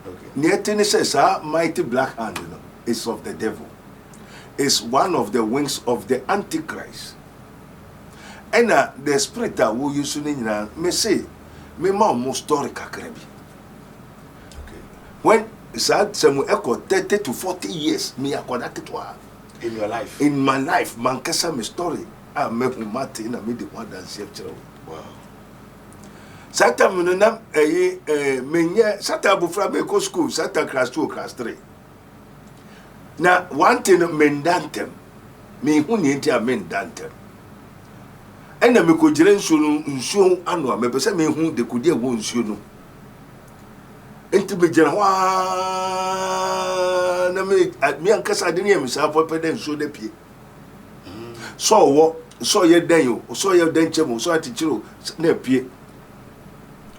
Okay. Nietini says, mighty black hand, you know, is of the devil. It's one of the wings of the Antichrist. And the spirit that we use in me say, me more story kakrebi. Okay. When some echo 30 to 40 years, me connected to her. In your life? In my life, Mankasa me story. I make Martin and made the one that's wow. Sata mununam menye sata bufra me ko school sata class 2 class 3. Na one thing mendantem me hu ni ntia mendantem. Ena me ko gire nsuo anu me pese me hu de kudi ewo nsuo no. Enti be gire wa na me ankasa de ne misa fo pe de nsuo de pie. So wo so ye dan yo so ye dan chemo so atichiro na pie.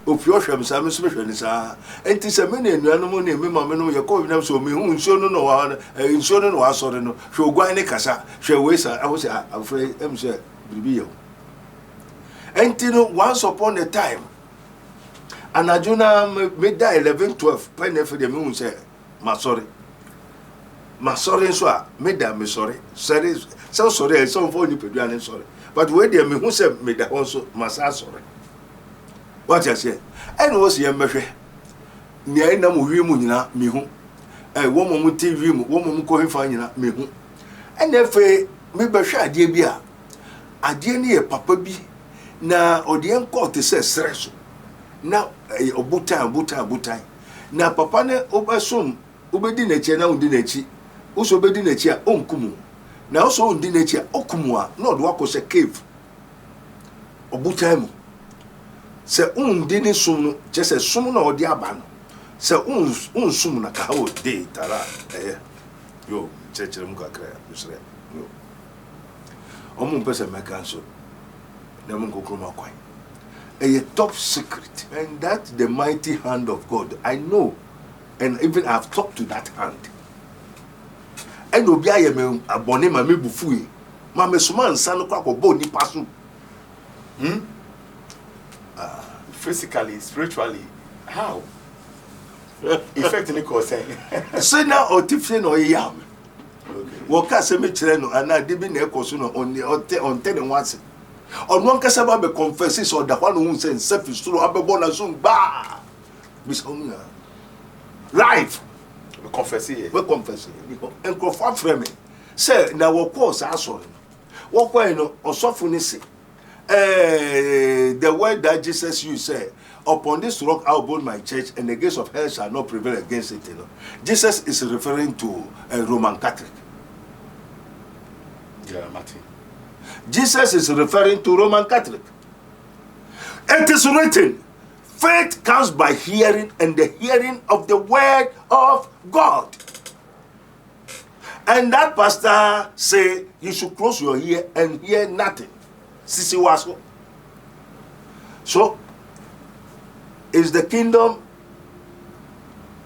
Ofio hwem sa me so hwem sa enti se me na enuanu mo na me ma me no ye ko binam so me hu nsuo no wa nsuo no wa sore no hwe ogwan ne kasa hwe we sa awo se afre em se bibi yo enti no once upon a time anajuna me da 11-12 pen efe de me hu se ma sore so a me da me sore Sεrious so sore so fo ni peduane sore but we de me hu se me da won so ma sa sore. What I say? And was your measure. Near no wimu nyina me hu. Woman mu TV mu, woman ko hefa nyina me hu. And efe me be hwa ade bia. Ade ne ye papa bi na ode enko te se Sεrious. Na obutan. Na papa ne obesom, obedi na chi na undi na chi. Uso obedi na chi a onkumu. Na uso undi na chi a okumu a na odo akose cave. Obutan mu. Se undi ni sum je se sum na odi aba no se sum na ka o de tara yo chechere mu kakra misre yo omu pese mekanso na mu kokoma kwai a top secret, and that's the mighty hand of God. I know, and even I've talked to that hand. And obi aye me abone ma me bufu ma me suma nsa no kwa ko bo ni paso. Physically, spiritually, how? Effectively, saying. Say now, or Tiffany or Yam. What can say me children and I did be near Cosuno on 10 and once. On one Casaba be confesses or the one who sends selfish to Abednego soon. Bah! Miss Omnia. Life. We confess it. We confess it. And go far from me. Say, now what course I saw him. What way no or Sofo. The word that Jesus used said, upon this rock I will build my church, and the gates of hell shall not prevail against it. You know, Jesus is referring to a Roman Catholic. Yeah, Martin. Jesus is referring to Roman Catholic. It is written, faith comes by hearing, and the hearing of the word of God. And that pastor say you should close your ear and hear nothing. Sisi waso. So, is the kingdom,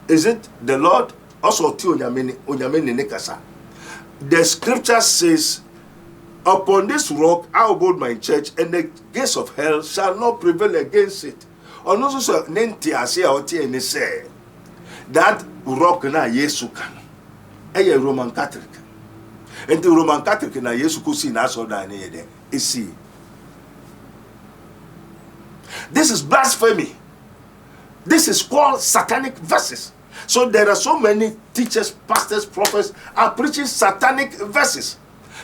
is it the Lord? Also, onyameni nekasa. The scripture says, upon this rock I will build my church, and the gates of hell shall not prevail against it. And also, nenti ase oti ene say that rock na Yesu kan. Eye Roman Catholic. And the Roman Catholic na Yesu kusi na so da ne yede. Isi. This is blasphemy. This is called satanic verses. So there are so many teachers, pastors, prophets are preaching satanic verses.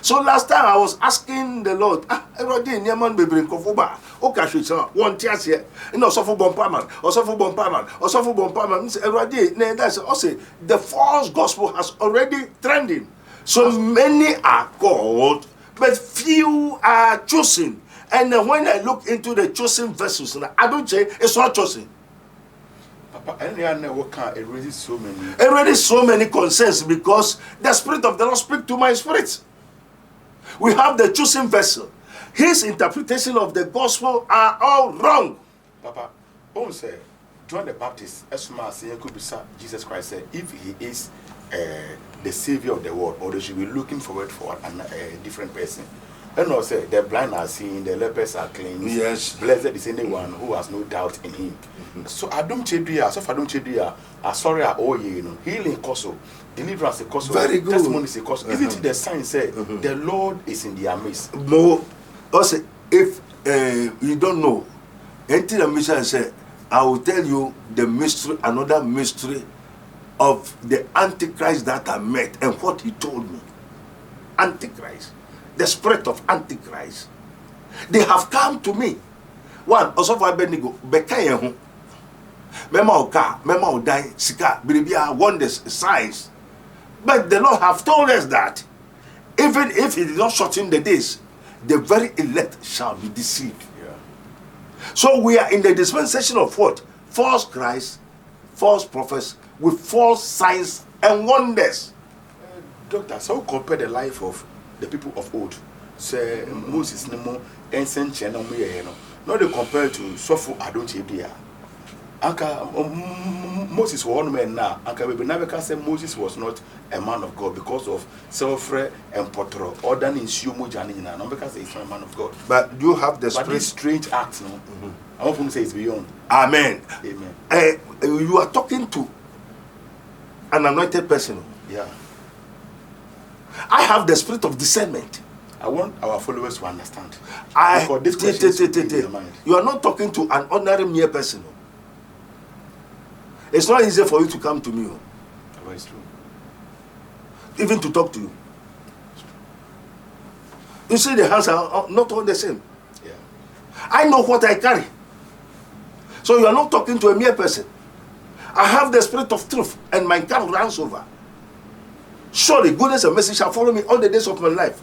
So last time I was asking the Lord, everybody nyaman be bring kofoba. Okay, so one tears here. No Sofo bompaman, or Sofo bompaman, or Sofo bompaman. Everybody, that's also the false gospel has already trending. So many are called, but few are chosen. And when I look into the chosen vessels, I don't say it's not chosen. Papa, it raises so many concerns because the Spirit of the Lord speaks to my spirit. We have the chosen vessel. His interpretation of the gospel are all wrong. Papa, don't say John the Baptist, as much as Jesus Christ said, if he is the savior of the world, or they should be looking forward for a different person. And also, the blind are seeing, the lepers are cleansed. Yes. Blessed is anyone who has no doubt in him. So I don't chedia, so I don't chedia. Sorry, you know, healing koso, deliverance koso, very good. Testimony is koso. Isn't it the sign say the Lord is in their midst? More also, if you don't know, until the mission said, I will tell you the mystery, another mystery of the Antichrist that I met and what he told me. Antichrist, the spirit of Antichrist. They have come to me. One, also for Abednego, Bekaye Mema Oka, Mema Odai, Sika, Biribia, wonders, signs. But the Lord have told us that even if he did not shorten the days, the very elect shall be deceived. Yeah. So we are in the dispensation of what? False Christ, false prophets, with false signs and wonders. Doctor, so compare the life of the people of old. Say Moses Nemo, ancient channel me, not they compare to Sofo Adom Chedia. Anka Moses was one man now. Anka we never can say Moses was not a man of God because of self-free and potro. Or than in Sumo Janina, not because he's not a man of God. But you have the But spirit. this strange act, no. I want to say it's beyond. Amen. Amen. You are talking to an anointed person. Yeah. I have the spirit of discernment. I want our followers to understand. I This question is in their mind. You are not talking to an ordinary mere person. It's not easy for you to come to me. Oh, it's true. Even to talk to you. You see, the hands are not all the same. Yeah. I know what I carry. So you are not talking to a mere person. I have the spirit of truth, and my cup runs over. Surely goodness and mercy shall follow me all the days of my life.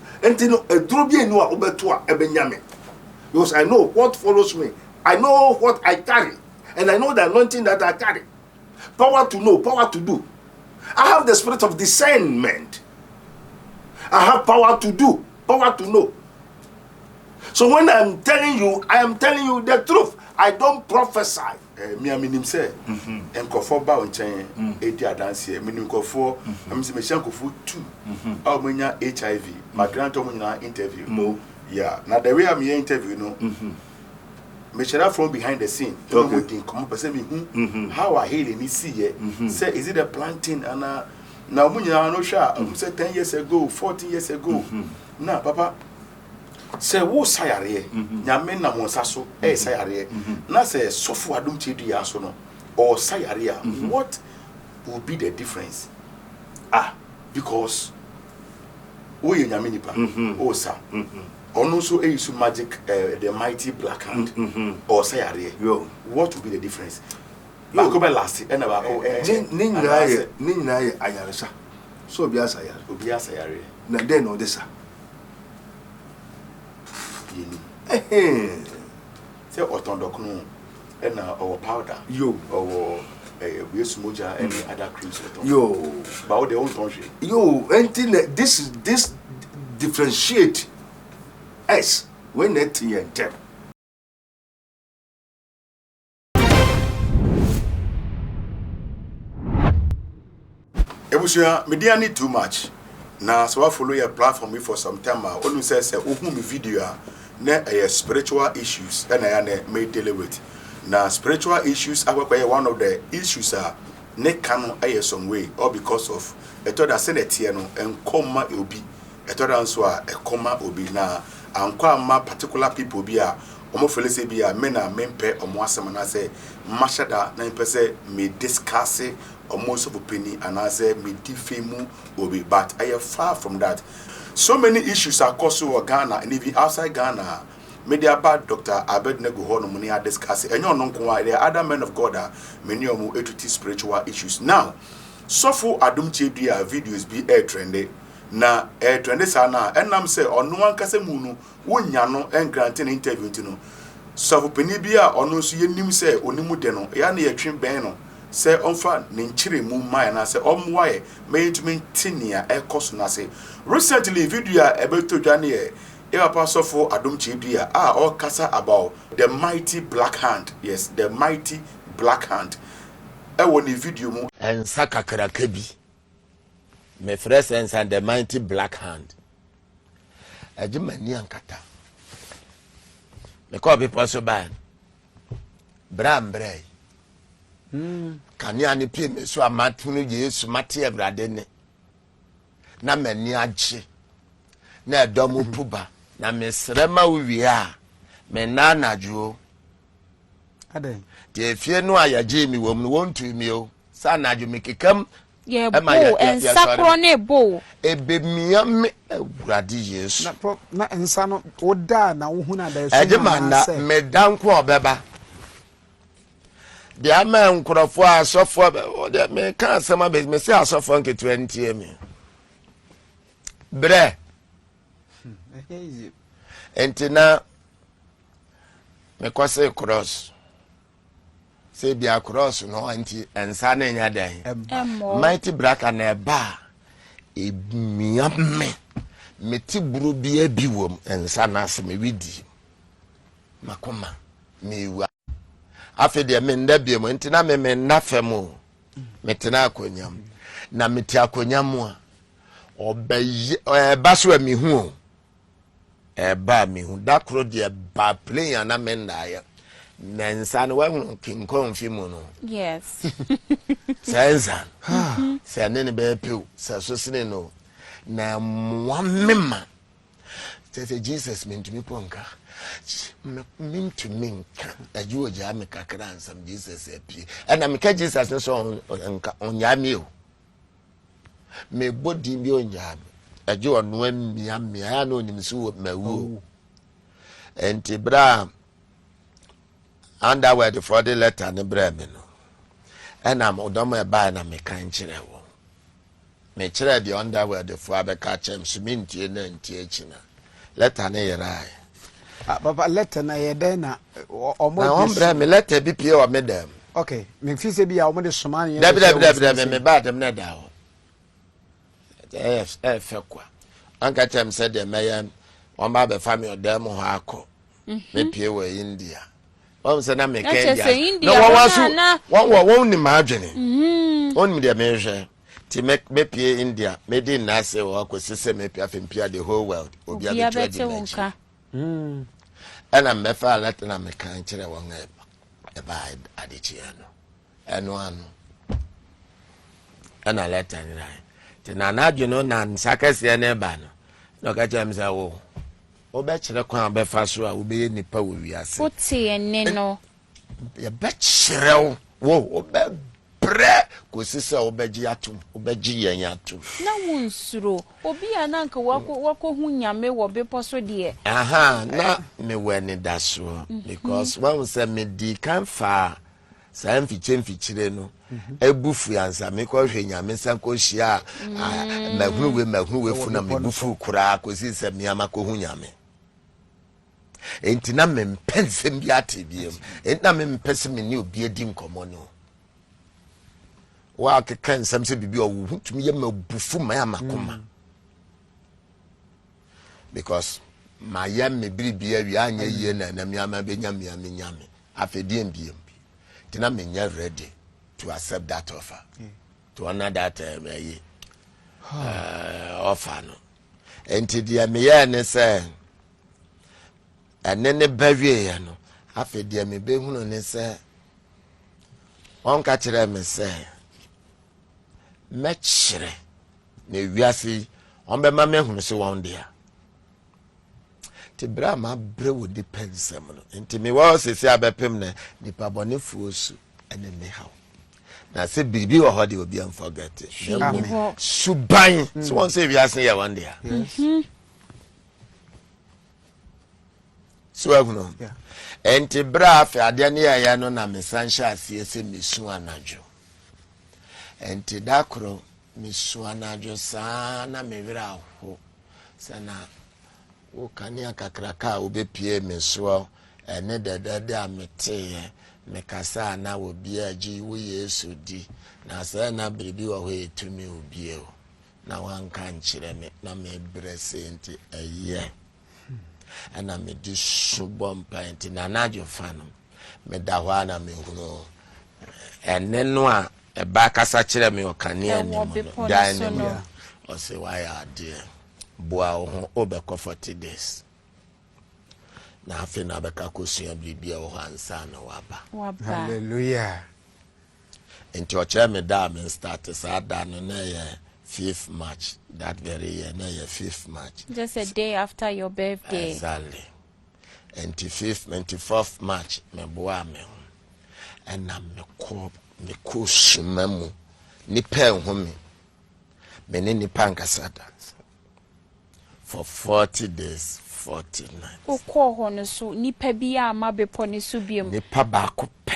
Because I know what follows me. I know what I carry. And I know the anointing that I carry. Power to know, power to do. I have the spirit of discernment. I have power to do, power to know. So when I'm telling you, I am telling you the truth. I don't prophesy. Me a minim say enkofo ba onchen edi adanse minim kofo am se me shankofo 2 a omanya HIV my grant omanya interview Mo. Yeah, now the way I'm here interview no me share from behind the scene Okay. come person me how I healing me see here say is it a planting and now omanya no sha say 10 years ago 14 years ago now papa say wo sayare nyame na monsa so sayare na say Sofo Adom Chedia so no or sayare what will be the difference because we nyame nipa o sa ono so use magic the mighty black hand or sayare what will be the difference ba ko be last and ba ko Ni nyina ye ayaresa. So obi asayare na den no desa. say otondokunu and our powder Yo. or we smoja and other creams Yo. but they own country Yo, anything this differentiate us when that thing tell. Ebusia media need too much na so I follow your platform for some time only say open me video na spiritual issues and I may deal with na spiritual issues are one of the issues ne can some way or because of a thought that senate no and comma obi a thought answer a comma obi na ankwa ma particular people be a omo fele se be a men a mempe omo asem na say mashada na pese me discuss almost of opinion and I say me defame obi but I am far from that. So many issues are caused over Ghana and even outside Ghana. Media about Dr. Abednego Hono money are discussing. And you know, there are other men of God many of them to spiritual issues. Now, Sofo Adom Chedia videos be air trendy. Na air trendy sana. And I'm say on no one kase munu wunyano and granting interview to no. Sofo penibia or no so ye nim say onimu deno. Ya ye trim beno. Say onfa ninchire mu mai na say omwaye management tinia e koso na say recently video ebeto dwane e Sofo Adom Chedia all kasa about the mighty black hand. Yes, the mighty black hand. E woni video mu and sakakrakabi me fresh and the mighty black hand Ejimani ankata. Me call be possible. Bram bray. Kani ani pie me so amatunu Yesu mate Awurade ne. Na mani agye. Na edomu puba. Na mesrema wi a me na najo. Ade. Te fie no ayaje mi wom no wontu mi o. Sa najo me kekam. Yeah, bo and sakrone bo. Ebe mia me Awurade Yesu. Na ensa no oda na wo hu na da so. Ejima na me danko obeba. The amen nkrofo asofo de me kan asema be me say asofo nke 20 me. Bre. Entina me kwase cross. Say bia cross no anti ensa na nya dan. Mighty braka na eba. Emiame. Meti buru bia bi wom ensa na aseme widi. Makoma mewa. Afi de me ndabie mo ntina me nafemo. Metena akonyam. Na meti akonyam a obaye baso mi hu. Eba mi hu dakro de ba play na me ndaya. Nansa no wa kin konfimu no. Yes. Senza. Se anene be pew, se so sine no. Na mwamema. Say Jesus mean to me ponka. Mean to me. Ajuo ja me kakra ansam Jesus epi. And am ka Jesus no so onyame o. Me body bi onyame. Ajuo no amia ya no nim so mawu. Enti bra underwear for the letter ne bra me no. And am odom e ba na me kan kire wo. Me kire the underwear for abeka chem sumintie na ntie china. Letter ne yerai. Papa letter na yede na omo na ombra me letter bi pie o medam. Okay, me fi se bi a omo de soma ne. Dabi me ba dem na da ho. Fekwa. Anka chem said the mayan on ba be family odam ho akọ. Me pie we India. Wọ́n sẹ na me Kenya. No wọ́n ni ma adwene. Wọ́n mi de me hwẹ. Ti me pie India. Me di na se wo akosese me pie afempia the whole world. Obi a be twa di. Ana me fa let na me kan kire won e ba adichi ano. Eno ano. Ana let ani rai. Ti na adwene na nsakase na ba no. No ka chem se wo. Obe kire kwan be fa so a obe nipa wo wiase. Oti enne no. Ye be kire wo obe bre ko sise obe gi atum, obe gi yen atum. Na wonsuro. Obi ananka wako hu nyame wo be poso de. Aha, na me weni daso because when say me di kan fa sa mfichire no. Ebufu yansa me ko hwe nyame san ko hia mahunu we fu na me bufu kura ko sise me amako hu nyame. Enti na me mpensem bi atebiem. Enti na me mpese me ni obi edi nkomo no. Wa ke kan sam se bibi owu tumi ye mabufu ma amakoma. Because my yam me bibi awi anya ye na me ama be nyame nyame. Afedie mbiem. Tina me nya ready to accept that offer. To honor that offer no. Enti dia me ye ne say enene bawie ya no afedie me be hunu ne say on ka kire me say mechire na wiase on be ma me hunu se won dia ti bra ma bre wo depensem no enti me wa sesi abepem na nipa bonefu osu ene me haw na se bibi wo ho de obi am forget suban so won say wiase ya won dia so agno enti bra fa ade ne ya no na mesansha asie se mesu anajo enti dakro mesu anajo sana mewira ho sana wo kania kakraka obepie meso ene dedede amete mekasa na obi agi wo Yesu di na sa na biribi wo ho etumi obi o na wanka nkyere me na me brese enti eye ana me di subon pint na najo fanu me da hwa na me hunu ene no a e ba kasa kire me okane ani mo da ni mo o se wa ya de boa ho obekọ 40 days na afi na beka kosua bibia wo ansa na waba hallelujah enti oche me da me start sa da no na ye 5th March that very year na ye 5th March just a day after your birthday exactly enti 4th March me boa me ho ena me ko sumamu ni pe ho me ne ni pankasa dance for 40 days 40 nights ukọ ho no so nipa bia ma bepo ne so biem nipa ba ko pe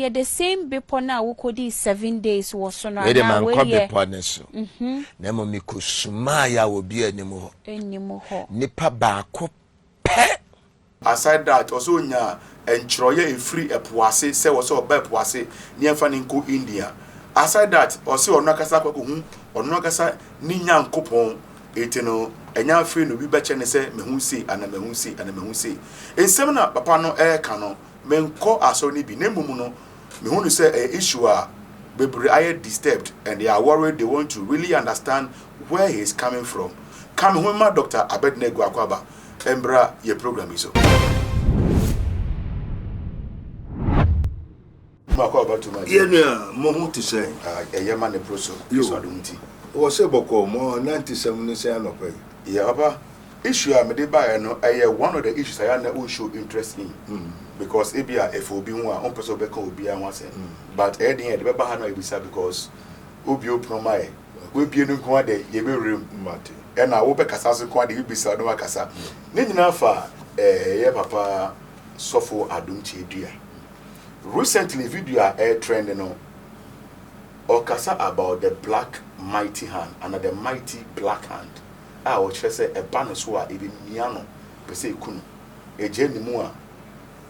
the same bepo na wokodi 7 days wo so na we de man we ko bepo ne so na mo mi ko suma ya obi animu ho nipa ba ko pe aside that also nya enchroye free epoase se wo so ba epoase ni emfa ni nko India aside that also ono akasa kwa hu ono akasa ni nyankopon etino enya free no bi beche ne se mehu si ana mehu si ana mehu si ensem na papa no ka no menko aso ni bi nemumu no mehu no se issue a bebre aye disturbed and they are worried. They want to really understand where he is coming from. Come home, my Dr. Abednego Akwaba embra ye program iso Makwaba to my yeah mo hu to say yema ne proso so adunti wo se boko mo 97 no say anopai yeah papa issue a me dey buy no one of the issues I na who show interest in because ebia if obi hu a on person be kan obi a wan say but e dey dey be ba ha no ebisa because obi opromai we bi enu ko ade ye be rem mate e na wo be kasa so ko ade ebisa no akasa ne nyina fa ye papa Sofo Adom Duah recently video trending no or kasa about the black mighty hand and the mighty black hand o chere say e ba no so a e bi mia no pe say kunu e je ni mu a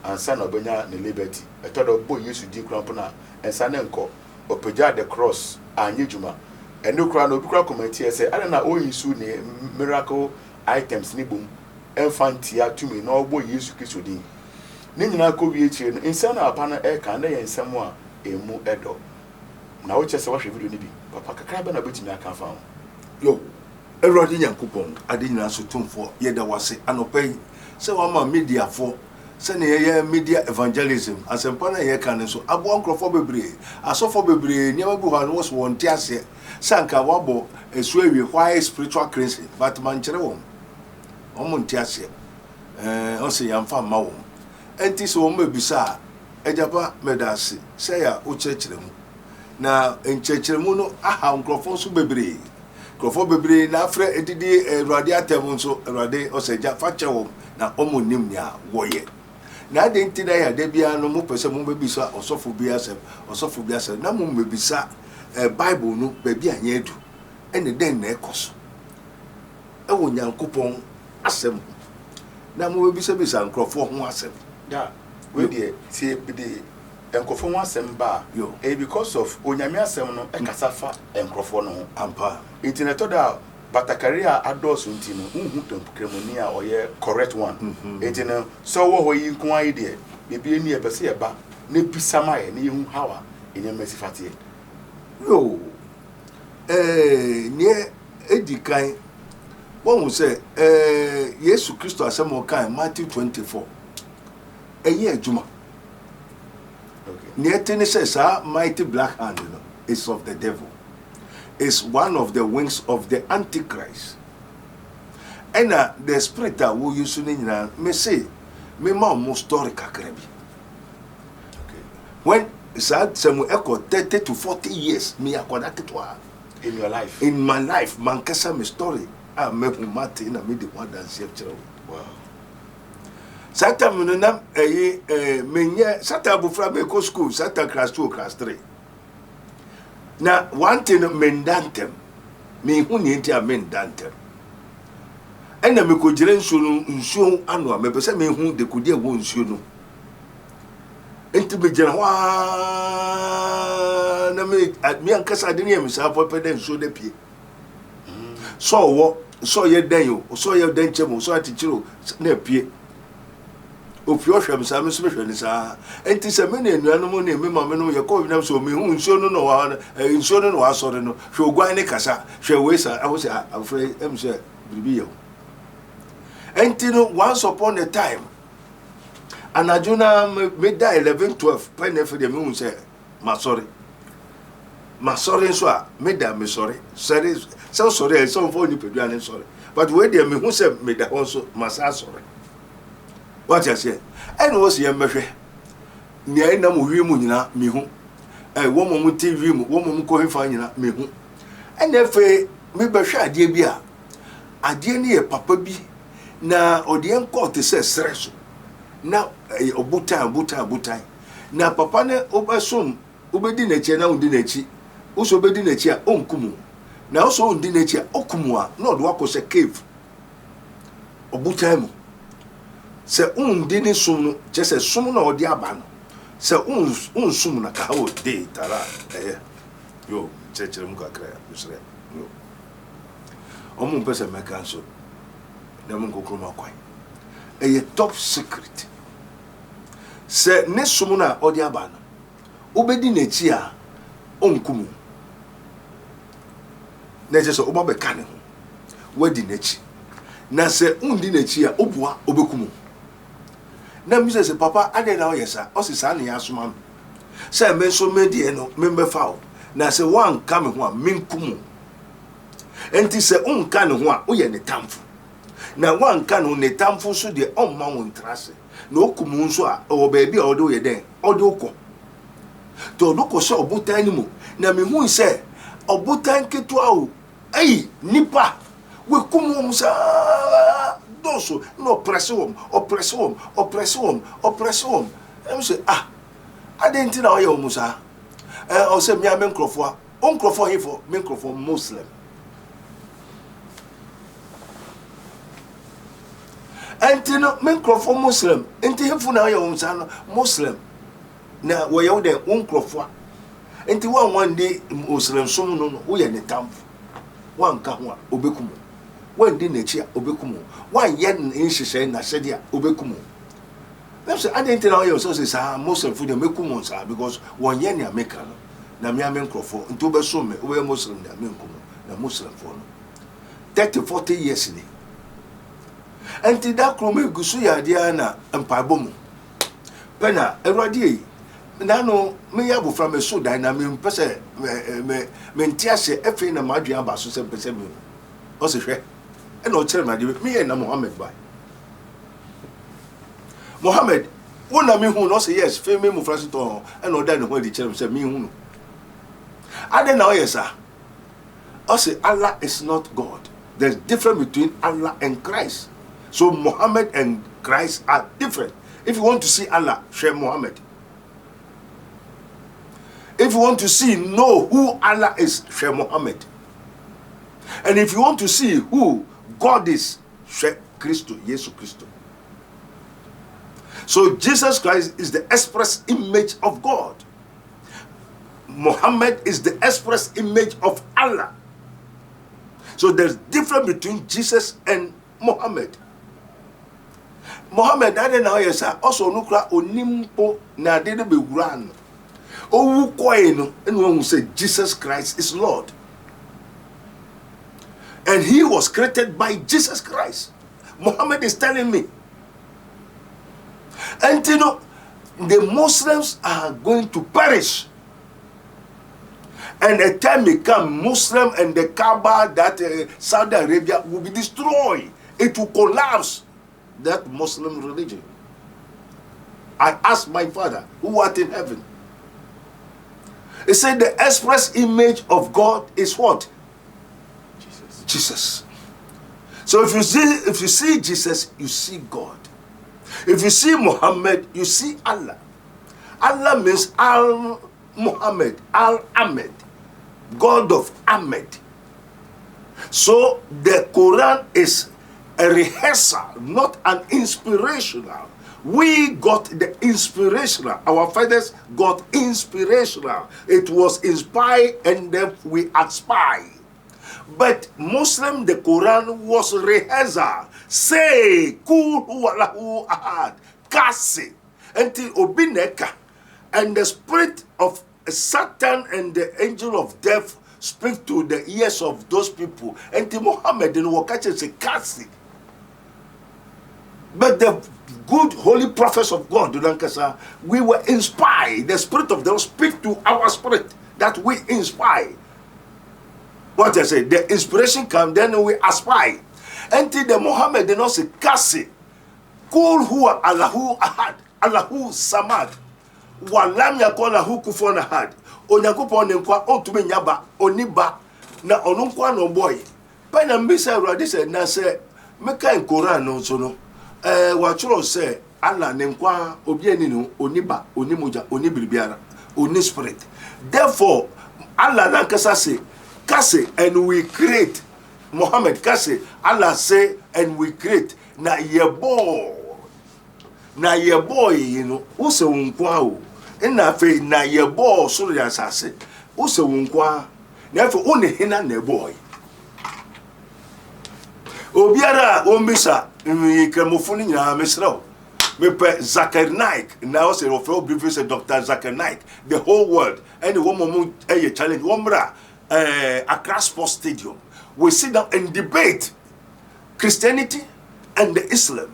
ansa na obenya ne liberty e to do bo Yesu di krampo na ensa ne nko opagya the cross anye juma eno kra no obi kra comment here say ana na o Yesu ne miracle items ni bom enfantia tumi na obo Yesu Kristo din ni nyina ko wie chire no ensa na apa na e kan na ye nsem a emu edo na wo chese wa hwe video ni bi papa kakra ba na betimi aka fa yo Erodi Nyankopon ade nyina so tumfo yeda wase anopai se wa ma media fo se ne ye media evangelism asempa na ye kan so abo nkrofo bebre asofo bebre niam bi ho no so wonte ase sanka wabo esu awie why spiritual crazy but man kire won omonte ase o se yamfa ma won enti so won mabisa ejapa medase se ya o chechire mu na enchechire mu no aha nkrofo so bebre krofo bebre na afre edidi Erodi atem nso Erodi oseja fachewo na omonim nia woye na de ntina ya de bia no mo pese mo mebisa osofo bia asem na mo mebisa Bible no ba bia anya edu ene den na ekoso ewo Nyankopon asem na mo mebisa nkrofo ho asem yeah we dey tie bi dey enkofo ho asem ba because of onyame asem no ekasafa enkrofo no ampa internet da batakaria ados nti no unhu temkremoni a oye correct one etino so wo ho yi nko ayi de bibie ni ebese ye ba na bisama ye na yehu hawa enyama sifatie yo nie edikan won say Yesu Kristo asem kan Matthew 24 eye adwuma nie tene says mighty black hand no is of the devil, is one of the wings of the Antichrist. And the spirit that we use in me say me ma story kakra bi. When sad some echo 30 to 40 years me akoda ketwa in your life, in my life man kasa me story a me hu mate na me the one that save chiro. Wow. Satan no na menye Satan bufra me ko school Satan class 2 class 3. Na one thing mendantem me hu ni ntia mendantem. Ena me ko jire nsuo anu a me pese me hu de kodi ewo nsuo no. Enti be jira wa na me ankasa de ne me sa papa de nsuo de pie. So wo so ye dan yo so ye dan chem so atichiro na pie. Ofio hwem sa me so hwe ni sa enti se me na enuanu mo na me ma me no ye ko binam so me hu nsuo no wa nsuo no wa so de no hwe ogwan ne kasa hwe we sa awo se afre em se bibi and once upon a time and Ajuna made that 11-12 penny for the moon say my sorry so made that me sorry Sεrious so sorry some for you peduane sorry but where they me who say made that also masa sorry what you say and was ye mehwe nia na mo hwi mu nyina me hu wo mo TV mu wo mo ko hefa nyina me hu and efe me behwe ade bi a ade ne ye papa bi na ode enko te se Sεrious na obutan na papa ne obesom obedi na chi na undi na chi uso obedi na chi a onkumu na uso undi na chi a okumu a na odo akose cave obutan mu se undi ni sum no je se sum na ode aba no se unsum na ka o de tara yo chechere mu kakra misre yo omu pese mekanso na mu kokoro makwai top secret se ne sum na ode aba no obedi na chi a onkumu na je so oba be ka ne ho wadi na chi na se undi na chi a obua obekumu na mi se papa ade na oyesa o se sa ne asoma se me so me die no me be fa na se wan ka me ho a menkumu enti se unka ne ho a o ye ne tamfo na wan ka no ne tamfo so de o ma won trase na okumu nso a o ba bi a o de ye den o de okọ to do ko se obutan ni mu na me hu se obutan ketua o nipa we kumu sa doso no oppressive em say adenti na oye omusa o se mi amen krofo onkrofo hifo men krofo Muslim enti no men krofo Muslim enti hifo na oye omusa no Muslim na wo ye wo de onkrofo enti one day Muslim som no wo ye ne tamfo wan ka ho a obekumu wan di na chi a obekumu wan ye nhihye na hye a obekumu them say identity na you so say Muslim food mekumu sa because one ye na make no na me amenkrofo nti obeso me we Muslim na menkumu na Muslim for no 30-40 years ni enti da krome gusu ya dia na mpabomu pena erwade nano me ya bofra me so dan na me pese me ntiase efe na madwe aba so se pese me o se hwe e na o kire ma de me na Muhammad bai Muhammad wona me hu no say yes fe me mu frase to e na o da ne ho di kire se me hu no ade na o yesa o say Allah is not God. There's difference between Allah and Christ. So Muhammad and Christ are different. If you want to see Allah, share Muhammad. If you want to know who Allah is, share Muhammad. And if you want to see who God is, share Christo, Jesus Christo. So Jesus Christ is the express image of God. Muhammad is the express image of Allah. So there's difference between Jesus and Muhammad. Muhammad also nukra onimpo na dede be guran. Owu koe no enu say Jesus Christ is Lord. And he was created by Jesus Christ. Muhammad is telling me. And you know, the Muslims are going to perish. And a time may come, Muslim and the Kaaba, that Saudi Arabia will be destroyed. It will collapse, that Muslim religion. I asked my father, who art in heaven? He said the express image of God is what? Jesus. So if you see Jesus, you see God. If you see Muhammad, you see Allah. Allah means Al-Muhammad, Al-Ahmed, God of Ahmed. So the Quran is a rehearsal, not an inspirational. We got the inspirational. Our fathers got inspirational. It was inspired and then we aspire. But Muslim, the Quran was rehearsal. Say, kul huwallahu ahad, kasi, until obineka, and the spirit of Satan and the angel of death speak to the ears of those people. And the Muhammad in Wakache say kasi. But the good holy prophets of God, we were inspired. The Spirit of the Lord speak to our spirit that we inspire. What I say, the inspiration comes, then we aspire. Until the Muhammad did not say kasi. Kul huwa Allahu ahad, Allahu samad. Walam yakon lahu kufuwan ahad. Onyankopon ne nkwa ontumi nyaba, oniba na ono nkwa no boy. Pa na mbisa Awurade se na se meka in Quran no so no. Wa churo se Allah ne nkwa obi ani no oniba, onimoja, onibribiara, oni spirit. Therefore Allah na kasa say kasi and we create. Muhammad kasi Allah say and we create na yebo. Na yebo you know, use unkwa o. Na fe na yebo soro ya sase. Use unkwa. Na fe one hina na boy. Obiara ombisa nkramofoni nyina mesraw. Me pe Zakir Naik na o se refer briefly say Dr. Zakir Naik the whole world and the woman challenge womra Accra Sports Stadium. We sit down and debate Christianity and the Islam.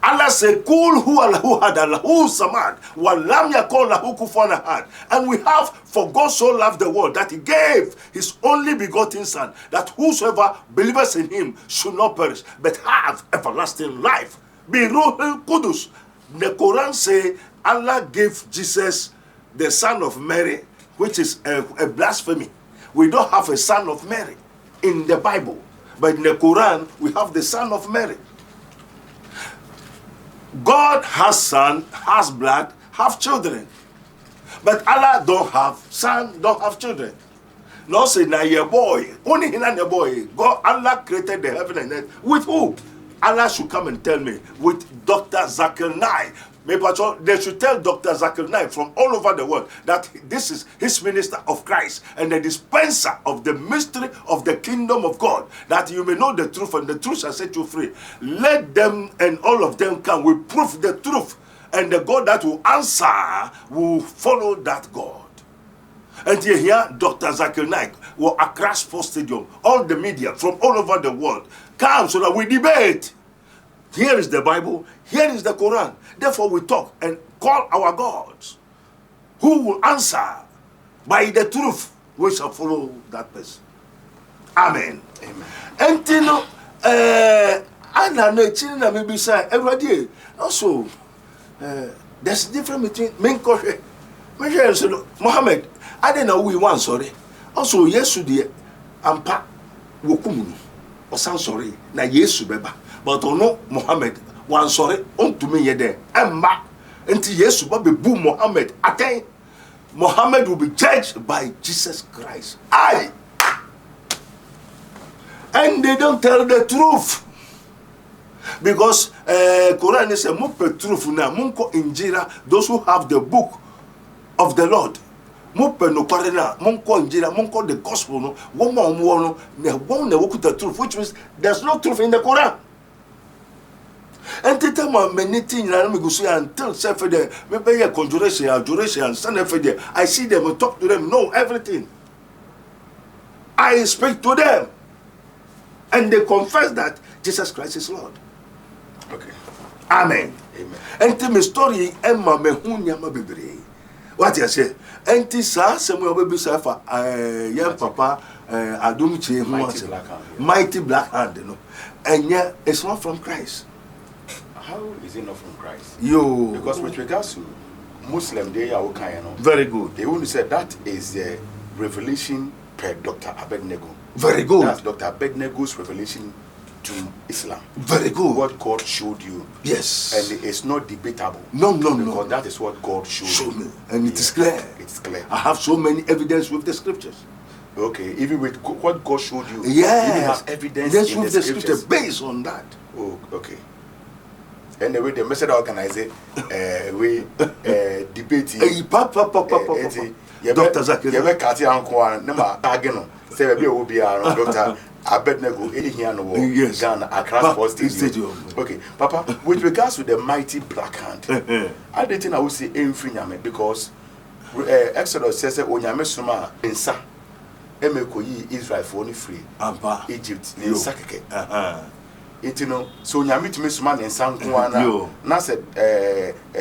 Allah said, Kul huwa lahu had Allahu samad, wa lam yakun lahu kufuwan ahad. And we have, for God so loved the world that he gave his only begotten son, that whosoever believes in him should not perish, but have everlasting life. Be Ruhul Qudus. The Quran say Allah gave Jesus the son of Mary, which is a blasphemy. We don't have a son of Mary in the Bible, but in the Quran we have the son of Mary. God has son, has blood, have children, but Allah don't have son, don't have children. No say na your boy, only him and your boy. God, Allah created the heaven and earth with who? Allah should come and tell me with Dr. Zakir Naik. They should tell Dr. Zakir Naik from all over the world that this is his minister of Christ and the dispenser of the mystery of the kingdom of God, that you may know the truth and the truth shall set you free. Let them and all of them come. We prove the truth, and the God that will answer will follow that God. And here, Dr. Zakir Naik will Accra Sports Stadium, all the media from all over the world come so that we debate. Here is the Bible, here is the Quran. Therefore we talk and call our gods, who will answer by the truth. We shall follow that person. Amen. Amen. And you know, I know maybe say every day. Also, there's a difference between Menkoshe, Muhammad. I don't know we want sorry. Also, yesterday, Ampa Wokumuni, or sound sorry, na Yesu beba. But no Muhammad one sorry on to me yede emma until Yesu be boom Muhammad attain Muhammad will be judged by Jesus Christ. And they don't tell the truth, because Quran is a mupe truth na munko injira, those who have the book of the Lord. Mupe no parena munko injira munko the gospel no one ne one the truth, which means there's no truth in the Quran. And the time many things until Saturday, maybe a conjuration, adoration, Sunday, I see them and talk to them, know everything. I speak to them, and they confess that Jesus Christ is Lord. Okay. Amen. Amen. And the story, Emma Mehunya Mabibri. What you say? And this Samuel baby Safa, young papa, Adom, mighty black hand, you know, and yeah, it's not from Christ. How is it not from Christ? You. Because with regards to Muslim, they are okay, very good. They only said that is the revelation per Dr. Abednego. Very good. That's Dr. Abednego's revelation to Islam. Very good. What God showed you. Yes. And it's not debatable. No. Because that is what God showed me. And it is clear. It's clear. I have so many evidence with the scriptures. Okay, even with what God showed you. Yes. You have evidence in with the scripture based on that. Oh, okay. Anyway, the message organizer, we debating. Dr. Zakir. You have Kati Anko, Nema Ageno, say we will be Dr. Abednego, yes. Ghana, Accra Sports Stadium. Okay, Papa, with regards to the mighty black hand, I don't think I would say Enfrinyame, because Exodus says, Onyame Suma, Insa, emeko yi Israel for only free ampa Egypt ne sakeke uh-huh so nyame tumi suma ne nsanko na said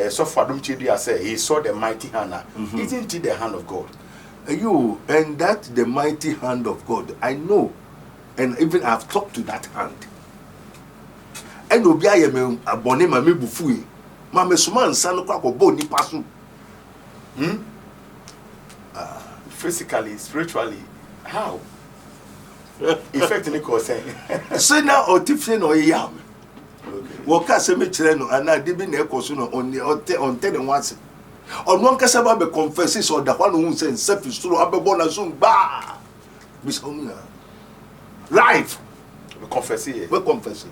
Sofo Adom Chidua say he saw the mighty hand. Isn't it the hand of God? And that the mighty hand of God, I know, and even I've talked to that hand. And obi aye me abone ma me bufu ma me suma nsa no kwa ko ni pasu. Physically, spiritually, how? Effect ni ko say. Say na otifie no yam. Wo ka se me kire no ana de bi na ekoso no on the once. On one kasa ba be confess so da kwa no hu say self stro abebo na so ba. Bis omna. Life. We confess it. We confess it.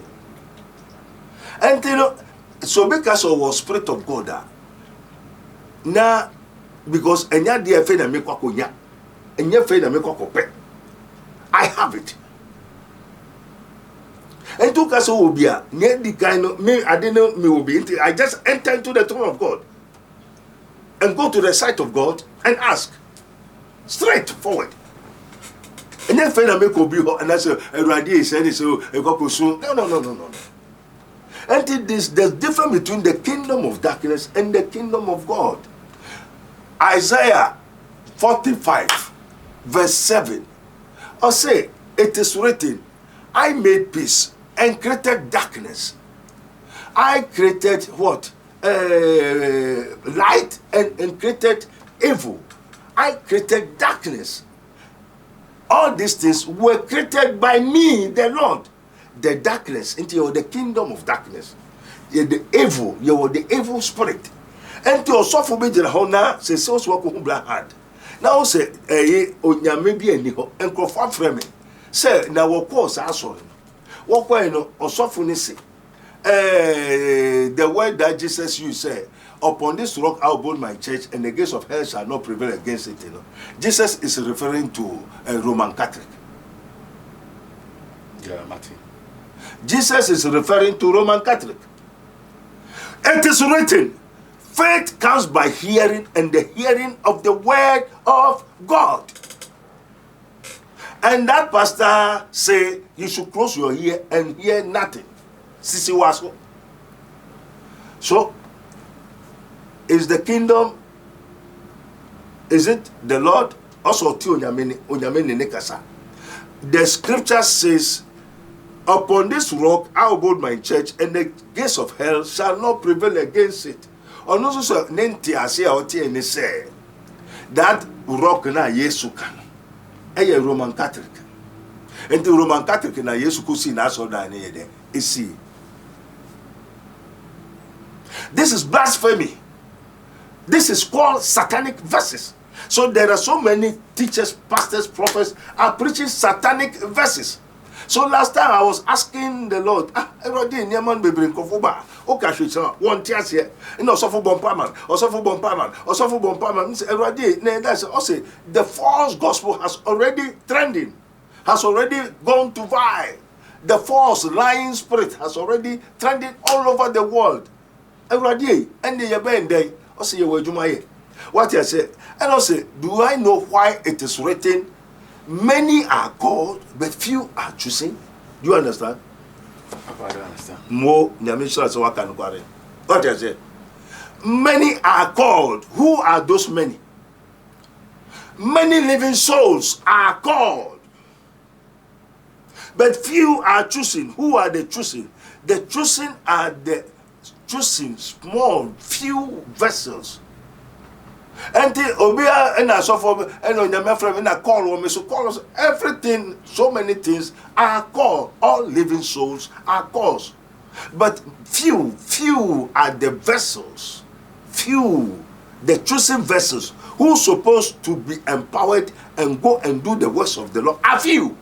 And you know, so because of the Spirit of God, now because enya dia fe na me kwa konya, enya fe na me kwa kope, I have it. And to kaso obia, nye di kind me I didn't know me will be into. I just enter into the throne of God and go to the sight of God and ask straight forward. And then fe na me ko bi ho and I say Eradi say so e kwa kosu. No. And there's difference between the kingdom of darkness and the kingdom of God. Isaiah 45 verse 7. Or say, it is written, I made peace and created darkness. I created what? Light and created evil. I created darkness. All these things were created by me, the Lord. The darkness into the kingdom of darkness. The evil, you are the evil spirit. And to Sofo be the hona, say so work who black hard. Now say onyame bi ani ho enkrofo frame. Say na wo course aso. Wo kwa no Sofo ni say the word that Jesus used say, upon this rock I will build my church and the gates of hell shall not prevail against it. Jesus is referring to a Roman Catholic. Yeah, Martin. Jesus is referring to Roman Catholic. It is written, faith comes by hearing and the hearing of the word of God. And that pastor say you should close your ear and hear nothing. Sisi waso. So, is the kingdom, is it the Lord? Also, the scripture says, upon this rock I will build my church, and the gates of hell shall not prevail against it. And also, say that rock na Yesu kan. A Roman Catholic. And the Roman Catholic na Yesu kusi na so da ne de. Isi. This is blasphemy. This is called satanic verses. So there are so many teachers, pastors, prophets are preaching satanic verses. So last time I was asking the Lord, everybody in Yemen be bring kofuba. Okay, one tears here. No, Sofo Bompaman, or Sofo Bompaman, or Sofo Bompaman. Everybody, that's also the false gospel has already trending, has already gone to viral. The false lying spirit has already trending all over the world. Everybody, and the Yaben day, also you were Jumaye. What I say, and also, do I know why it is written? Many are called, but few are choosing. Do you understand? I don't understand. More, what I say? Many are called. Who are those many? Many living souls are called, but few are choosing. Who are the choosing? The choosing are the choosing small, few vessels. And Obia and Sofo and Onyame from in a call me so call us everything, so many things are called. All living souls are called. But few are the vessels. Few, the chosen vessels who supposed to be empowered and go and do the works of the Lord are few.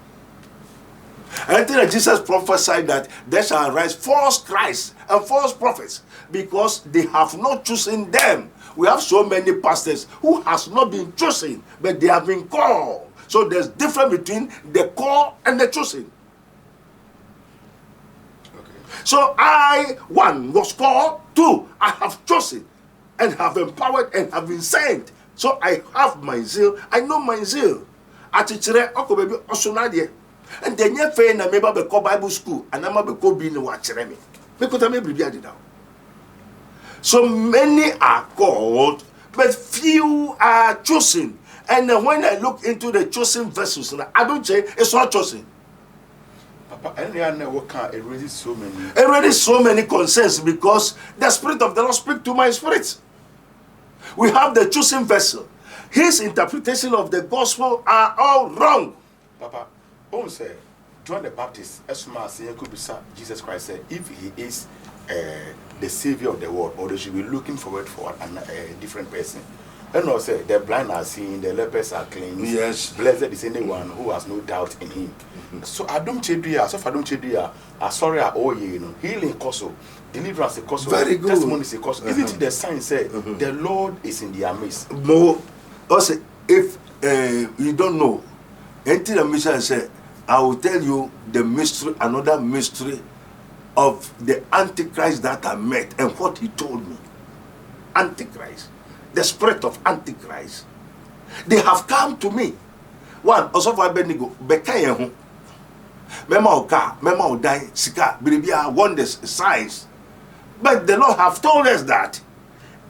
And then Jesus prophesied that there shall arise false Christs and false prophets because they have not chosen them. We have so many pastors who has not been chosen, but they have been called. So there's difference between the call and the chosen. Okay. So I, one, was called, two, I have chosen and have empowered and have been sent. So I have my zeal. I know my zeal. Atichire oko baby osonade. And then ye fe na meba be Bible school and ama be ko bi ni wa kire me. Me kota me bibia de down. So many are called, but few are chosen. And when I look into the chosen vessels, I don't say it's not chosen. Papa, and it raises so many. It raises so many concerns because the Spirit of the Lord speaks to my spirit. We have the chosen vessel. His interpretation of the gospel are all wrong. Papa, don't say John the Baptist, as much as could be Jesus Christ said, if he is the savior of the world, or they should be looking forward for a different person. And also, the blind are seeing, the lepers are clean. Yes. Blessed is anyone who has no doubt in him. So I don't chedia, so if I don't chedia, I sorry, healing cost, deliverance cost, very good. Testimony is cost. Isn't it the sign say the Lord is in their midst? More, also, if you don't know, until the mission said, I will tell you the mystery, another mystery of the Antichrist that I met and what he told me. Antichrist, the spirit of Antichrist. They have come to me. One, also for Abednego, Bekaye ho. Mema oka, mema odai, sika, biribia, wonders, signs. But the Lord have told us that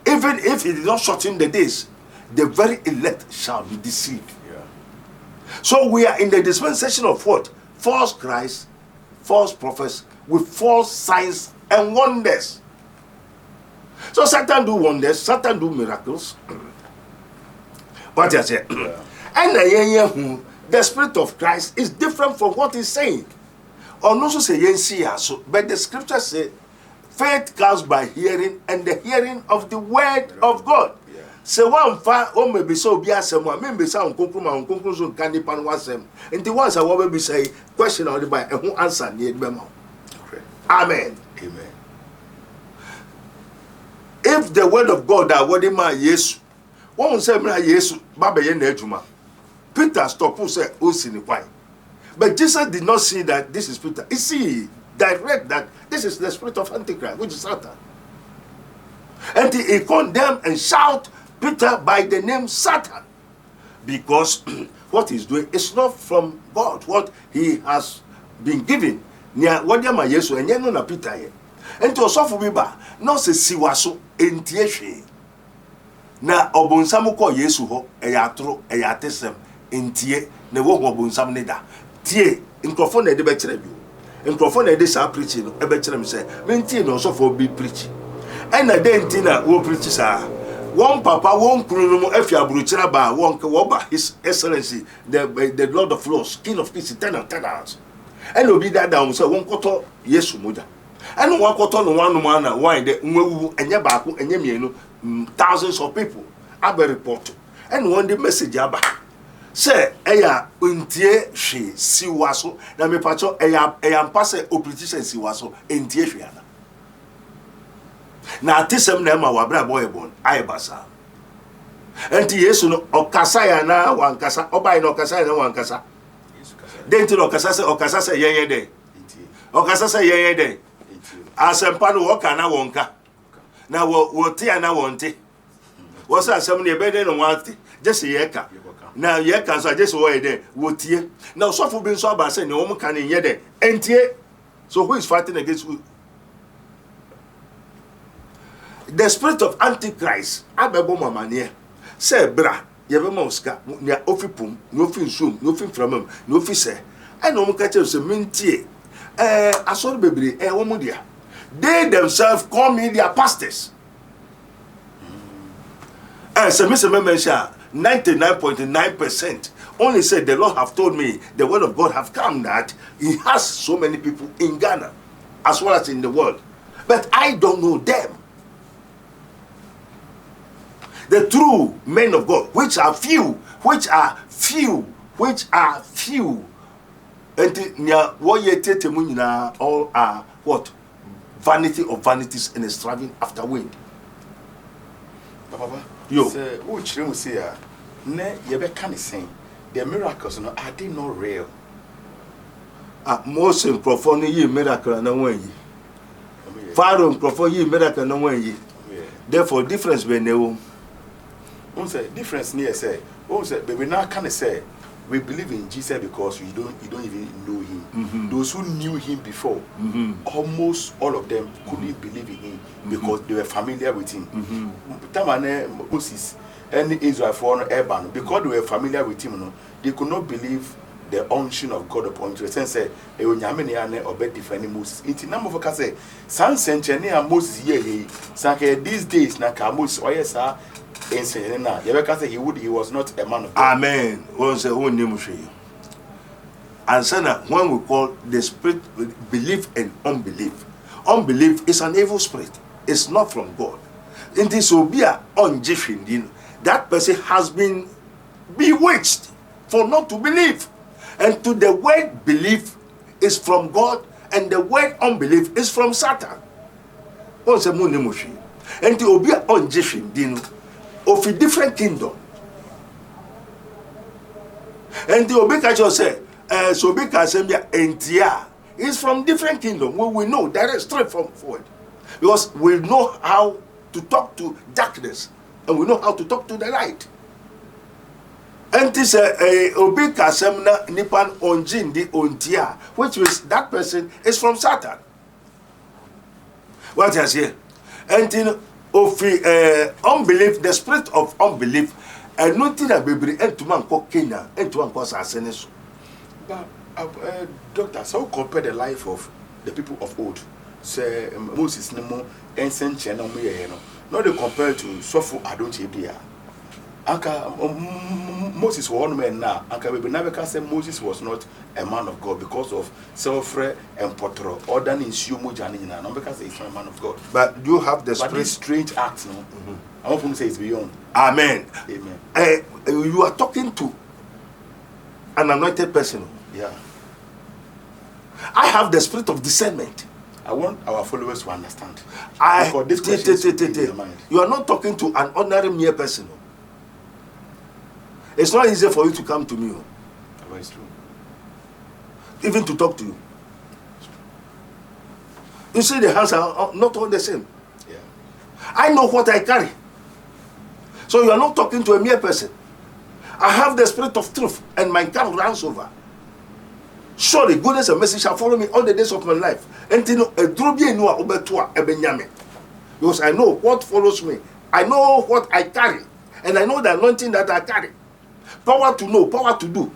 even if he did not shorten the days, the very elect shall be deceived. Yeah. So we are in the dispensation of what? False Christ, false prophets, with false signs and wonders. So Satan do wonders, Satan do miracles. But I said, and the Spirit of Christ is different from what he's saying. Or no so say so, but the scripture say faith comes by hearing, and the hearing of the word of God. So one fa o me be so be asem a me be say on konkruma so kan nipa no asem. Nti once I will be say question on the by e ho answer ne be ma. Amen. Amen. If the word of God that word man Yesu, one say me na Yesu ba be ye na adwuma. Peter stop who say o si ni kwan. But Jesus did not see that this is Peter. He see direct that this is the spirit of Antichrist, which is Satan. And he condemned and shout Peter by the name Satan, because what he's doing is not from God. What he has been given. What yama Yesu and yeno na Peter ye. And to Sofo biba no se siwaso entie hwe. Na obonsamu ko Yesu ho eyatro eyatesem entie na wo obonsam ne da. Tie nkrofo na de be kire bi. Nkrofo na de sa preach no e be kire me say me ntie no Sofo bi preach. And na de ntie na wo preach sa. One papa, one kunu efi aburuchira ba, one woba His Excellency, the Lord of Lords, King of Kings, eternal. And obi that down so one koto Yesu moja. And one koto no one man why the nwewu enye baako enye mienu thousands of people abe report. And one the message aba. Say eya untie hwe siwaso na me pacho eya mpase opposition siwaso entie hwe ana. Na atisem na ma wabra boy born aibasa enti Yesu no okasa ya na wankasa obai no okasa ya na wankasa denti no okasa se yeye de okasa se yeye de asempa no woka na wonka na wo te ya na wonte wo sa asem ne be de no wante jese yeka na yeka so jese wo ye de wo tie na Sofo bi so aba se ne wo mka ne ye de entie. So who is fighting against who? The spirit of Antichrist, abebo mamanie, say bra, yebe moska, nya ofipum, no fin sum, no fin framam, no fi se. And no catch se mintie. Asor bebre, womudia. They themselves call me their pastors. Se me 99.9% only said the Lord have told me, the word of God have come that he has so many people in Ghana as well as in the world. But I don't know them. The true men of God, which are few, and all are what? Vanity of vanities and striving after wind. Papa, yo. Say, which you say, ne yebe can say the miracles no are they not real? Most microphone ye miracle na wan yi. Pharaoh microphone ye miracle na wan yi. Therefore difference be ne wo. One say difference near say, one say baby now can say we believe in Jesus because you don't even know him. Those who knew him before, almost all of them couldn't believe in him because they were familiar with him. Moses and Israel for Eban, because they were familiar with him, they could not believe the unction of God upon you. Sense say e onyame or bet defending Moses. Inti number of us say san century Moses ye sanke these days na ka Moses oyesa ense na ye be say he was not a man of God. Amen. One say who name say. And so now when we call the spirit belief and unbelief. Unbelief is an evil spirit. It's not from God. Inti so be a unjifin, that person has been bewitched for not to believe. And to the word belief is from God, and the word unbelief is from Satan. What's the moon? And to be unjifin, of a different kingdom. And the Obeka say, so Obeka Sembia Entia is from different kingdom. Well, we know that is straight from forward. Because we know how to talk to darkness, and we know how to talk to the light. And this Obeka Semna Nipan Onjin di Ontia, which means that person is from Satan. What is here? And in of unbelief, the spirit of unbelief, and nothing that baby and to man called Kenya and to man called Sasenes. But doctor, so compare the life of the people of old. Say Moses Nemo and Saint Chenomo, not they compare to Sofo Adom. Anka Moses was one man now. Anka we never can say Moses was not a man of God because of self-re and potro. Or than in Sumo Janina. Not because he's not a man of God. But you have the spirit. But this strange act, no. I want to say it's beyond. Amen. Amen. You are talking to an anointed person. Yeah. I have the spirit of discernment. I want our followers to understand. You are not talking to an ordinary mere person. It's not easy for you to come to me. But it's true. Even to talk to you. You see, the hands are not all the same. Yeah. I know what I carry. So you are not talking to a mere person. I have the spirit of truth, and my cup runs over. Surely goodness and mercy shall follow me all the days of my life. Because I know what follows me. I know what I carry. And I know the anointing that I carry. Power to know, power to do.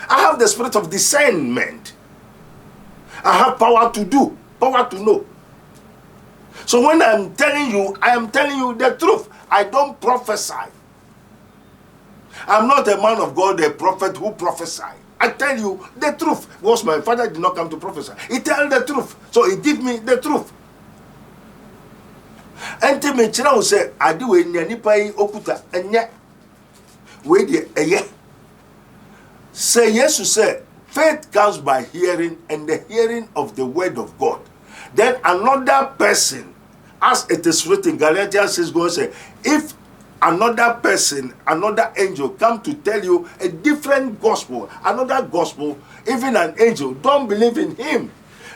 I have the spirit of discernment. I have power to do, power to know. So when I'm telling you, I am telling you the truth. I don't prophesy. I'm not a man of God, a prophet who prophesy. I tell you the truth. Because my father did not come to prophesy. He tells the truth. So he gives me the truth. And to me, China say, I do a nipa okuta and yet. Wait a year. Say yes to say, faith comes by hearing, and the hearing of the word of God. Then another person, as it is written, Galatians says, God say, if another person, another angel come to tell you a different gospel, another gospel, even an angel, don't believe in him.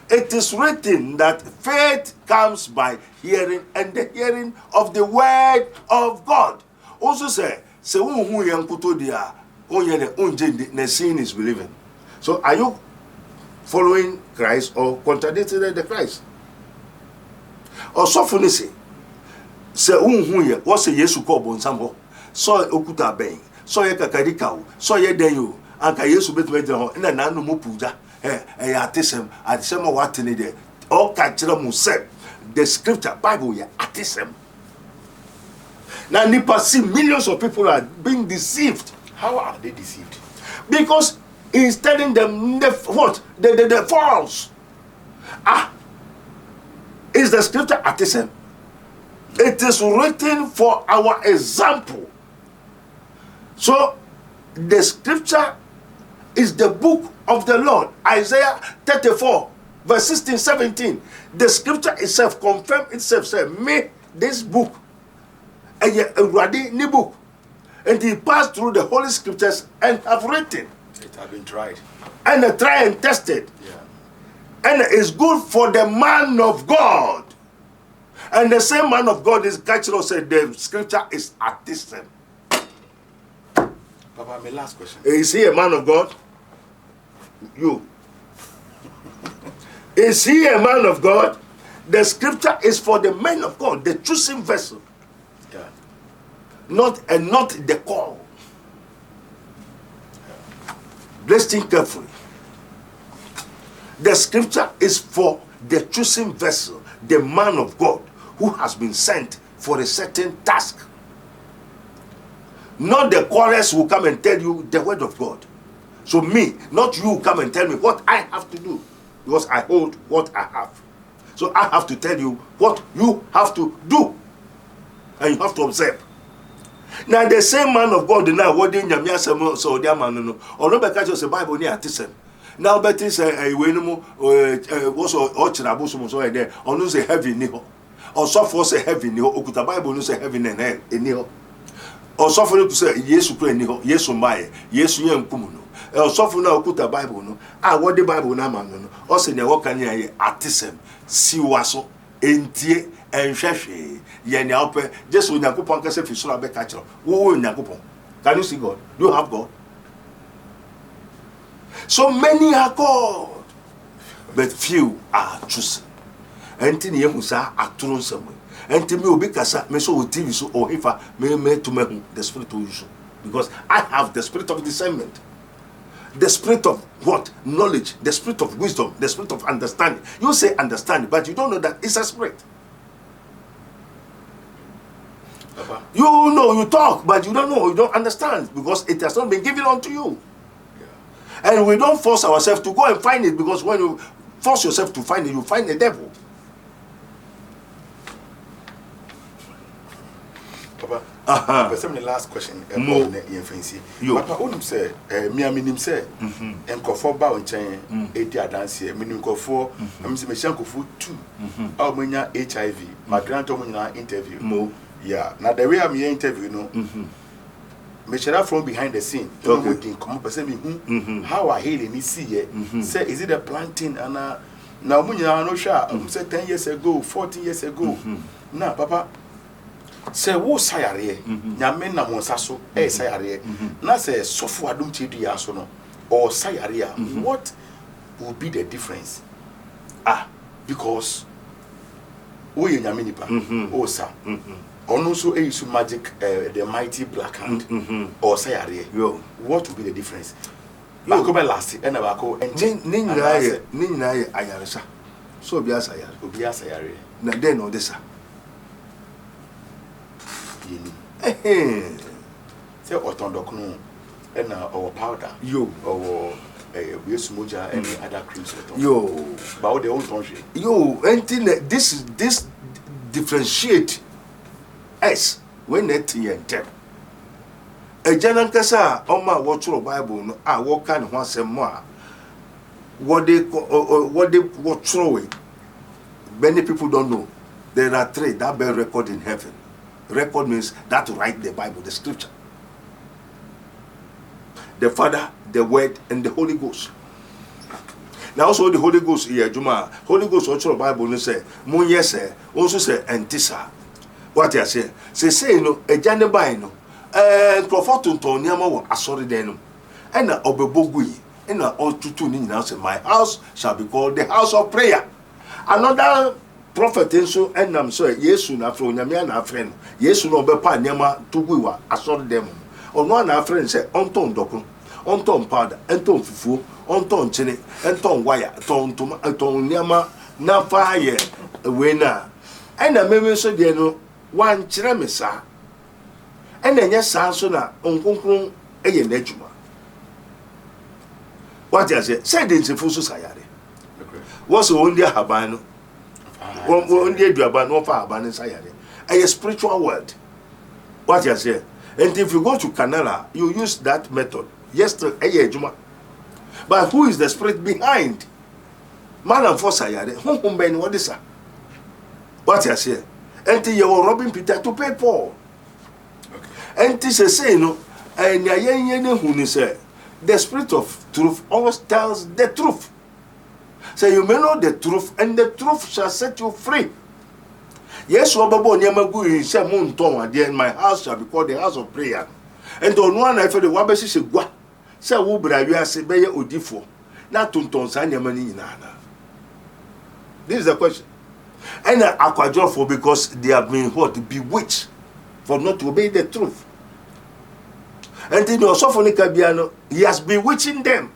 It is written that faith comes by hearing, and the hearing of the word of God. Also say, seeing is believing. So are you following Christ or contradicting the Christ? Or Sofo say what's a yesu ko bonsam so okuta ben so ye kakarika so ye den yo anka yesu betu medira ho na nanu mo puja ya atesem what in there all kachira mu say the scripture Bible ya atesem. Now nipa see millions of people are being deceived. How are they deceived? Because he's telling them the false. Is the scripture atesem? It is written for our example. So the scripture is the book of the Lord. Isaiah 34 verse 16, 17. The scripture itself confirms itself. Say, me this book. And a book. And he passed through the holy scriptures and have written. It has been tried. And tried and tested. Yeah. And it's good for the man of God. And the same man of God is cultural said the scripture is artisan. Papa, my last question. Is he a man of God? You. Is he a man of God? The scripture is for the men of God, the choosing vessel. Yeah. Not the call. Listen carefully. The scripture is for the choosing vessel, the man of God who has been sent for a certain task. Not the chorus who come and tell you the word of God. So me, not you, come and tell me what I have to do, because I hold what I have. So I have to tell you what you have to do, and you have to observe. Now the same man of God now, what in Yamia so dear man no, or no catch us a Bible near Tisem. Now Betty say a winimo was or Chinabusumo so there, or no say heavy niho, or Sofo say heavy niho, Okuta Bible no say heavy niho. Or Sofo to say yes pray niho, yes my, yes yam kumuno. Or Sofo na Okuta Bible no, what the Bible na man no, or say ne walk near Atisem, Siwaso, Entie. And Shashi, Yanyape, just when Yakupon can say Fisura Becatcher. Who in Yakupon? Can you see God? Do you have God? So many are called, but few are chosen. And Tini Yamusa are thrown somewhere. And Timmy Ubicasa, Meso TV, so or if I may to me the spirit of issue. Because I have the spirit of discernment. The spirit of what? Knowledge, the spirit of wisdom, the spirit of understanding. You say understanding, but you don't know that it's a spirit. Papa. You know, you talk, but you don't know, you don't understand, because it has not been given unto you. Yeah. And we don't force ourselves to go and find it, because when you force yourself to find it, you find the devil. Papa, the last question. No. Papa, only say, me aminim say, and Kofo Bow and Chain, 80 dance here, meaning Kofo, I'm saying Kofo 2, Almania HIV, my grandmother interview. Mo. Yeah, now the way I'm here interview, me share from behind the scene. Okay. Come up and how I heal in see say, is it a planting? And now, when you are no sure, say 10 years ago, 14 years ago. Now, Papa, say, wo sayare, Yamen na monsaso, sayare. Now, say, Sofo Adom Chidi Asono, or sayare, what will be the difference? Because we in Yaminipa, oh, sir. Also, a magic, the mighty black hand, or sayare. What will be the difference? Bako be last, and Abako and Nina Ayarisa. So be as sayare. Na then or this. Say Otondokno and our powder. Yo, or we smoja and other creams. Yo, but the old country. Yo, and this differentiate us when that and tell. A general Cassa, on my watch your Bible, no, I walk kind once and more. What they throw away. Many people don't know. There are 3 that bear record in heaven. Record means that to write the Bible, the scripture. The Father, the Word, and the Holy Ghost. Now also the Holy Ghost here, Juma. Holy Ghost also the Bible no say, Mun yes also say entisa. What you say? Say no, a janeba no. Prophet to Niama wa asori denu. And na obebogui. And na all tutu ni now say, my house shall be called the house of prayer. Another prophet enso enam so Yesu na afro nyame na afre no. Yesu no obepa niama tuguiwa asori demu. Ono na afre say onton dokun. Onton powder, onton fufu, onton chene, onton wire, onton niama na fire we na. And na meme so de no wan kire me sa. And na nya sa so na onkonkron eye na adwuma. What you say de nsefu so sayare. What's on dia haban no? On dia aduaba no fa haban sayare. A spiritual word. What you say? And if you go to Canada, you use that method. Yes, but who is the spirit behind? Man and force sayare. Who ben what is that? What you say? And you were robbing Peter to pay Paul. And this is saying no, and who say the spirit of truth always tells the truth. So you may know the truth, and the truth shall set you free. Yes, Wababo Nyamagu is a moon tongue, and my house shall be called the house of prayer. And on one I feel the Wabesi se gua. Say wo bra wi ase be ye odifo. Na tonton sa nyama ni nyina. This is the question. And akwadjofo because they have been what bewitched for not to obey the truth. And in your Sofo Kabiano, he has been bewitching them.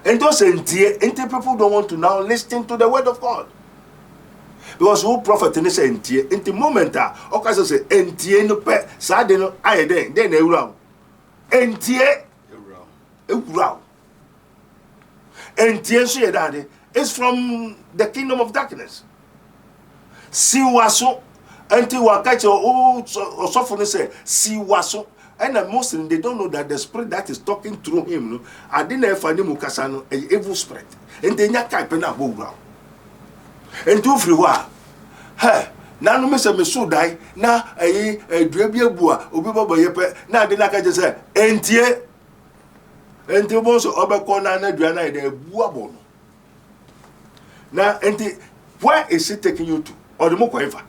And those people don't want to now listen to the word of God. Because who prophet in say in the moment okaso say entie no pe sa de no aye den na ewura entie ewura entie so ye dade is from the kingdom of darkness. Siwaso enti wakache o Sofo say siwaso. And the Muslim, they don't know that the spirit that is talking through him, no, I didn't find him Mukasano, an evil spirit. And then you can't pena go ground. And two free wa. Hey, now no Mr. Mesu die, now a drebia bua, Ubiba Yepe, now the Naka just say, Entie, and the most of Obacona and Adriana, the Buabon. Now, Enti, where is it taking you to? Or the Mokoeva?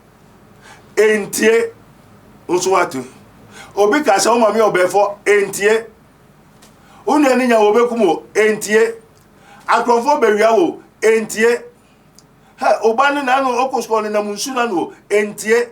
Entie, Usuatu. Obi ka se o mami obefo entie unu ani nya obekumo entie akrofo bewia wo entie ha obani na no okosko ni na munsu na no entie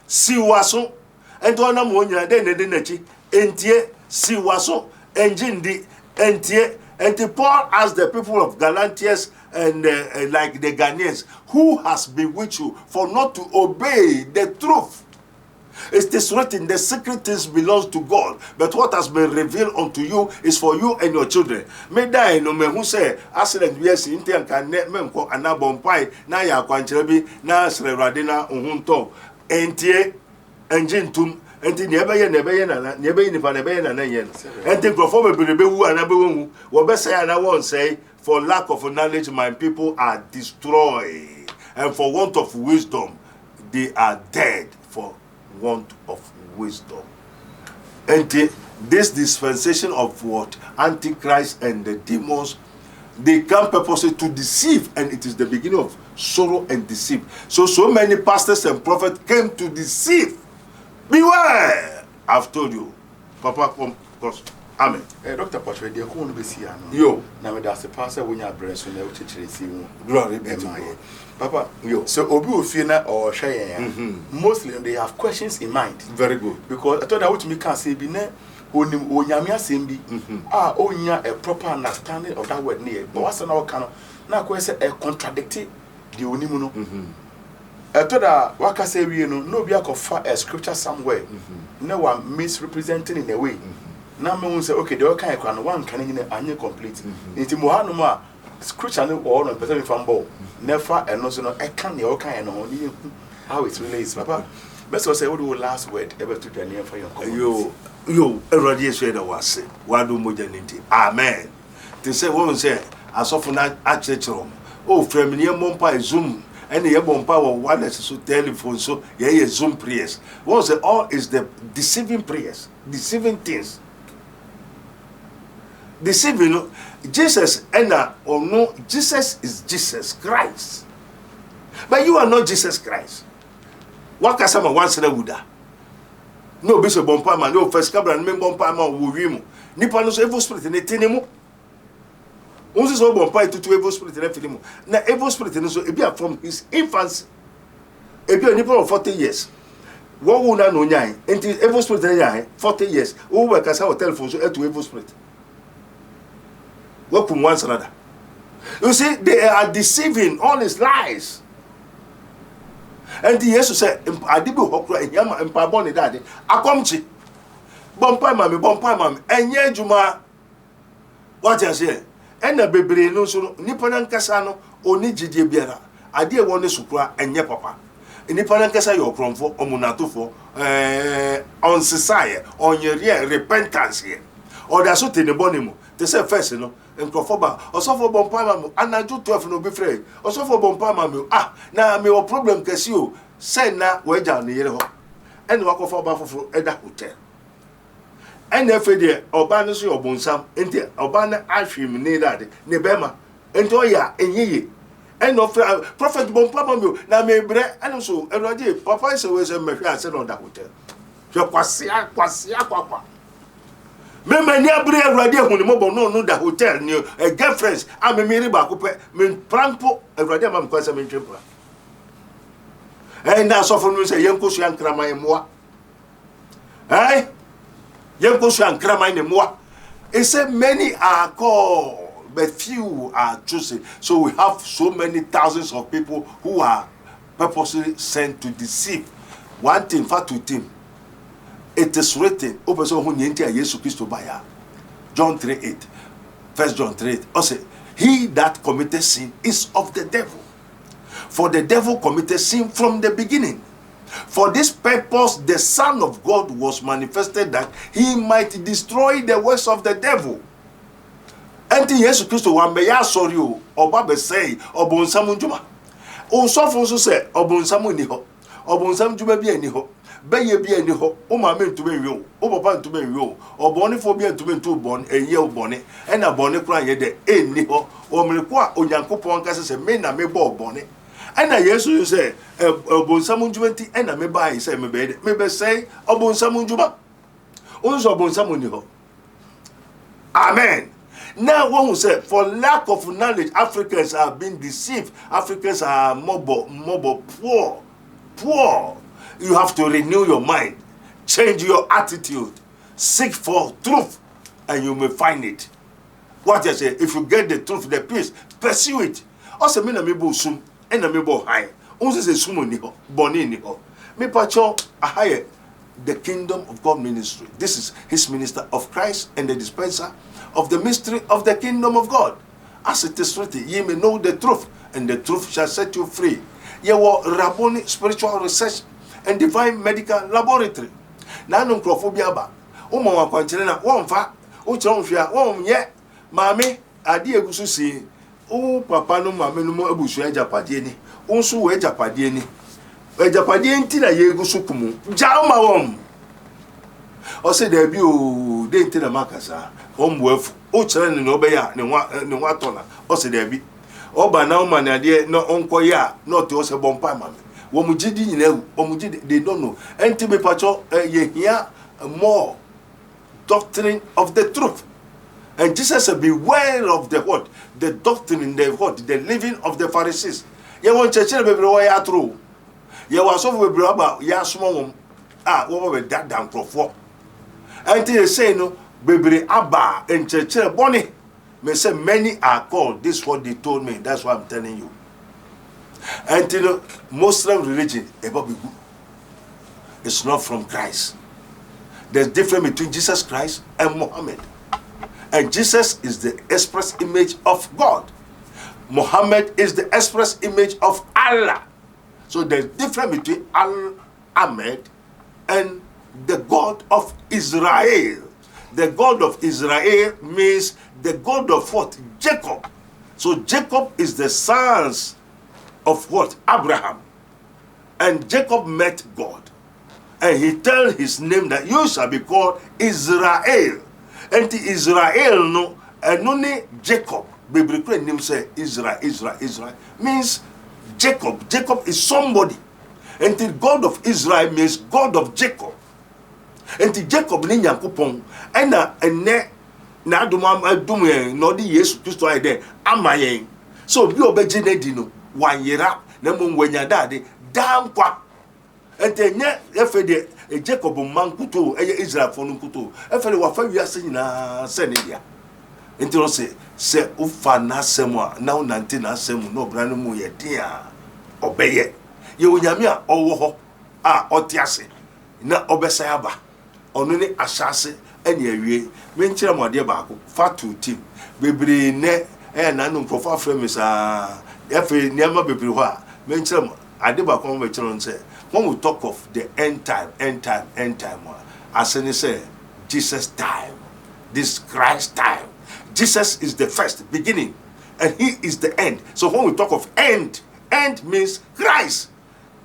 siwaso ento na mo nya de ne nachi entie siwaso enjindi entie. And Paul asked the people of Galatians and like the Ghanaians, who has bewitched you for not to obey the truth? It is written, the secret things belongs to God, but what has been revealed unto you is for you and your children. Me die no me who say accident yes inte kan me nko anabompai na ya kwancherebi na srewrade na ohunto entie enjintum enti nebeye na nebeye nipa nebeye na yen enti grofo bebebe wu anabe wu wo be say na won say for lack of knowledge my people are destroyed, and for want of wisdom they are dead for want of wisdom. And this dispensation of what? Antichrist and the demons, they come purposely to deceive, and it is the beginning of sorrow and deceit. So many pastors and prophets came to deceive. Beware! I've told you. Papa, come, cross. Amen. Dr. Patrick, you can't be seen. Yo. Now that's the pastor when you are breast when you teach. Glory be to God. Papa, yo. So Obi Ofina or Shaya, mostly they have questions in mind. Very good. Because I thought I would me can say be ne onim onyamia sembi onya a proper understanding of that word near. But what's another kind of na ko say a contradicting the onimu no. I thought that what I say we no be a scripture somewhere. No one misrepresenting in a way. Now me say okay the kind of one can anye complete. Nti mo hanu ma scripture no or no person from ball. Never and also no e kan the kind no how it relates papa. Best say what the last word ever to the name for your comment. Yo everybody say that was say what do modernity. Amen. They say one say as of na achechero. Oh from near mompa zoom and the bompa or wireless so telephone so yeah zoom prayers. One say all is the deceiving prayers, deceiving things. Deceiving Jesus and or no, Jesus is Jesus Christ. But you are not Jesus Christ. What can someone once say Buddha? No bishop bompama, no first cabra and bompama wuwimu. Nipa no so evil spirit in etinemu. Once so bompa to evil spirit in efilimu. Na evil spirit in so ebia from his infancy. Ebia nipa of 40 years. What will not know nyai? Until evil spirit in nyai 40 years. Who work as our telephone so to evil spirit. Welcome once another. You see, they are deceiving, all his lies. And the Jesus said, Adibu Hokra, Yama, and Paboni Daddy, Akomchi, Bompa Mami, and Yejuma. What I say? And the baby no so Nipponan Casano, or Niji Biera. I dear one supra and ye papa. In Nipponan Casa, your prom for Omunato for on society, on your repentance here. Or that's what in the bonimo. They say first, you know. And Profoba, or Sofo Bompama, and I do 12 no be afraid. Or Sofo Bompama, now me a problem case you send na way down the yellow and walk off about for Edda Hotel. And if they Obanus or Bonsam, and the Obana Ashim near Nebema, and Toya, and ye. And of Prophet Bompama, now may bread and also, and Papa is always a machine said on that hotel. hwe kwasia kwakwa me mani abre awurade ehunu mo bo no da hotel ni girlfriends a me miri ba ko pe me pranpo awurade ma me kwasa me ntwempra na Sofo no say yenkosu ankraman moa yenkosu ankraman ne moa. It said many are called but few are chosen. So we have so many thousands of people who are purposely sent to deceive. One thing, for two things. It is written, John 3:8. 1 John 3:8. Also, he that committed sin is of the devil. For the devil committed sin from the beginning. For this purpose, the Son of God was manifested that he might destroy the works of the devil. Enti Yesu Kristo wa me ya sorry o oba be say obonsam ndwuma o sofo so say obonsam ni ho obonsam ndwuma bi ani ho beye bi ani ho o ma me ntube nwe o papa ntube nwe o obone fo bi ntube ntu bon eye obone e na bone kura ye de eni ho o mreku a onyankopon ka se me na me bo obone e na Yesu say obonsam ndwuma nti e na me ba say me be say obonsam ndwuma o so obonsam ni ho. Amen. Now, one who said, for lack of knowledge, Africans are being deceived. Africans are more poor. You have to renew your mind, change your attitude, seek for truth, and you may find it. What I say, if you get the truth, the peace, pursue it. Also, me na me bo sum, and na me bo high. Unse se sumo ni ho, boni ni ho. Me pacho a higher. The Kingdom of God ministry. This is his minister of Christ and the dispenser of the mystery of the kingdom of God. As it is written, ye may know the truth, and the truth shall set you free. Ye were Rabboni spiritual research and divine medical laboratory. Na no nkrofobia ba. Uma wa kwankyere na wonfa, wo kyerɛ nhwea, wonye. Maame ade egusu si. O papa no maame no abusu agapade ni. Unsu wo agapade ni. Agapade nti na ye egusu kumu. Jauma wom. O se da bi o de nti na makasa. Ombuafu o kyerɛ ne no be ya ne wa tona. O se da bi. Oba na o ma na de no onkoye a no te o se bompa mame. Wo mu gidi nyina hu. O mu gidi they don't know. Enti me pacho ye hia more doctrine of the truth. And Jesus said, beware of the what? The doctrine, the what? The living of the Pharisees. Ye won church be bro ya true. Ye was of we bro about ya small what we that down crofo. And they say no bebre aba in church bonny. Me say many are called. This is what they told me. That's what I'm telling you. And you know, Muslim religion it's not from Christ. There's difference between Jesus Christ and Muhammad. And Jesus is the express image of God. Muhammad is the express image of Allah. So there's difference between Ahmed and the God of Israel. The God of Israel means the God of what? Jacob. So Jacob is the sons of what? Abraham. And Jacob met God. And he tell his name that you shall be called Israel. And the Israel no, and only Jacob. Biblical name say Israel means Jacob. Jacob is somebody. And the God of Israel means God of Jacob. And the Jacob ni Nyankopon. And na adum no di Yesu Kristo ay de amayen. So bi obeje na di no wan yera na mo nwanya dade dankwa. Entenye efede Jacob mankuto eye Israel fonu kuto efede wa fa wiase nyina se ne dia entiro se ufa na asemu a na unante na asemu no bra no mu ye dia obeye ye onyame a owo ho a otiase na obesa aba onu ni asase ene awie me nkire mo de baako fatu team bebre ne na no nkofo aframe sa efe niama bebre ho a me nkire mo ade baako mo be kire on se when we talk of the end time, as in say, Jesus time, this Christ time. Jesus is the first beginning, and he is the end. So when we talk of end means Christ.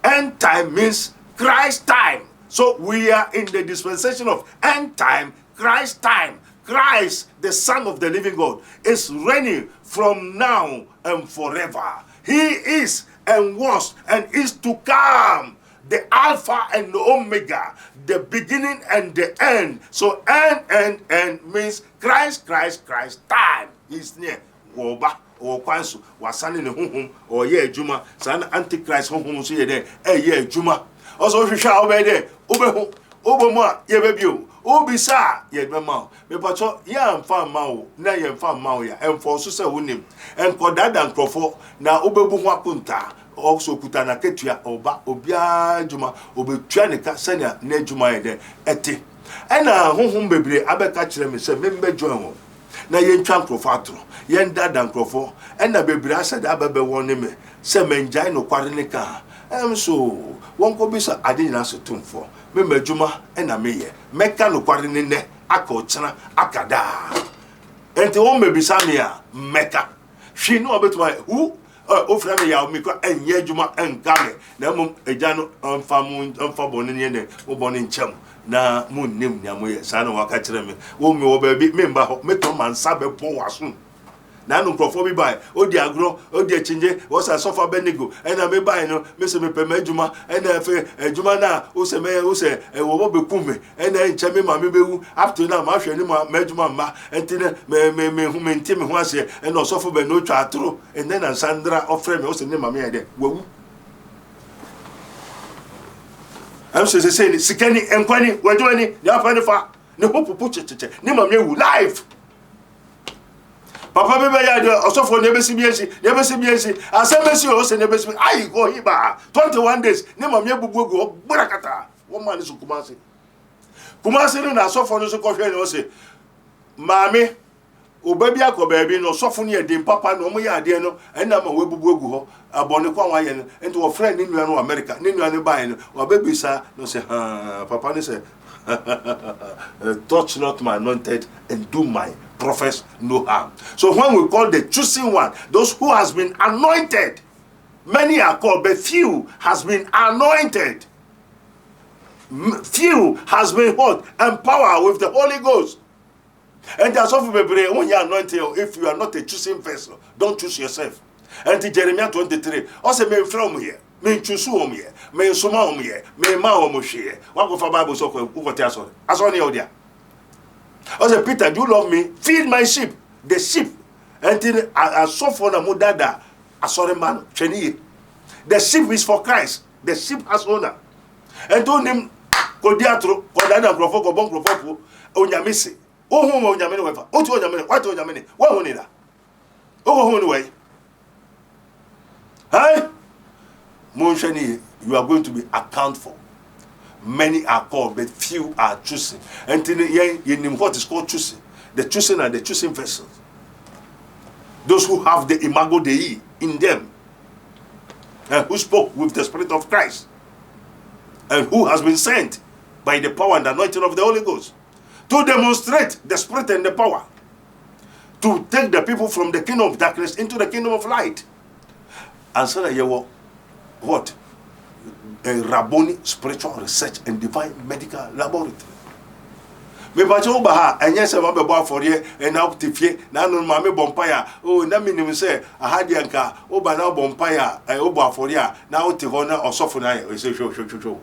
End time means Christ time. So we are in the dispensation of end time, Christ time. Christ, the Son of the living God, is reigning from now and forever. He is and was and is to come. the Alpha and the Omega, the beginning and the end. So end means Christ, time is near. Woba or kwansu wasane ne honhom or ye adwuma san antichrist honhom so ye de ye adwuma also hwehwa obede obehu obomu a ye babio obisa ye bema me pacho ya mfa mawo na ye mfa mawo ya emfo so se wonim enkodada nkrofo na obebu ho akunta also kuta na ketua oba obia adwuma obetua ne ka sania na adwuma ye de ete ena honhom bebre abeka kire me se membe join ho na ye ntwa nkrofo atro ye ndada nkrofo ena bebre asada abebe won me se menjai no kware ne ka so wonko bisa ade nyina so tumfo me madwuma ena meye meka no kware ne ne aka ochena akada enti won mebisa me a meka hwi no obetuma hu ofra me ya mi kwa enye adwuma enkame na mum eja no mfa bone ne ne wo bone ncham na munnim nya moye sa na waka kire me wo me wo ba bi me mba ho me to mansa be bo waso na no nkrofo bi bai odi agro odi achinje wo sa Sofo Abednego ena me bai no me se me pe madwuma ena fe adwuma na wo se wo bo bekum me ena nche me ma me bewu after na ma hwe ni ma madwuma ma entine me hu me ntime hu ase ena Sofo be no twa atro ena na Sandra ofre me wo se ni ma me ya de wawu am se ni sikani enkwani wadwani ya fa ni fa ne hopupu checheche ni ma me wu live papa bebe ya de Sofo ne besi biensi asemesi o se ne besi ai go hiba 21 days ne ma me bubugu ogbrakata wo ma ni su kumase na Sofo no so ko hwe ne o se maame obabi akoba bi no Sofo ne de papa no mo ya de no ena ma we bubugu ho abone kwa wa ye no enti wo friend ni nua no America ni nua ne bai no wo babisa no se papa ne se touch not my anointed and do my prophets no harm. So when we call the chosen one, those who has been anointed, many are called, but few has been anointed. Few has been what? Empowered with the Holy Ghost. And there's often when you are anointed, if you are not a chosen vessel, don't choose yourself. And in Jeremiah 23, also me from here. Me choose here, me suma here, me ma here. What go for Bible so ko te aso. Aso ni odia. I said, Peter, do you love me? Feed my sheep. The sheep. Until I suffer na mudada. I saw the man. The sheep is for Christ. The sheep has owner. And told him, Kodiatro, Kodana Grofo, Gobon Grofo, Onyamisi. Oh, whom Onyamini wefa. Oh, to Onyamini. What Onyamini? What Honida? Oh, who way? Hey? Monshani, you are going to be accounted for. Many are called, but few are chosen. And in what is called choosing? The chosen are the chosen vessels. Those who have the imago Dei in them, and who spoke with the Spirit of Christ, and who has been sent by the power and the anointing of the Holy Ghost to demonstrate the Spirit and the power, to take the people from the kingdom of darkness into the kingdom of light. And so that you were what? A Rabboni spiritual research and divine medical laboratory. Me bacho ba ha enye se ma be bo afore e na optifie na no ma me bompaya o na minim se ahade anka o ba na bompaya e o bo afore a na o te ho na osofo na e se hwo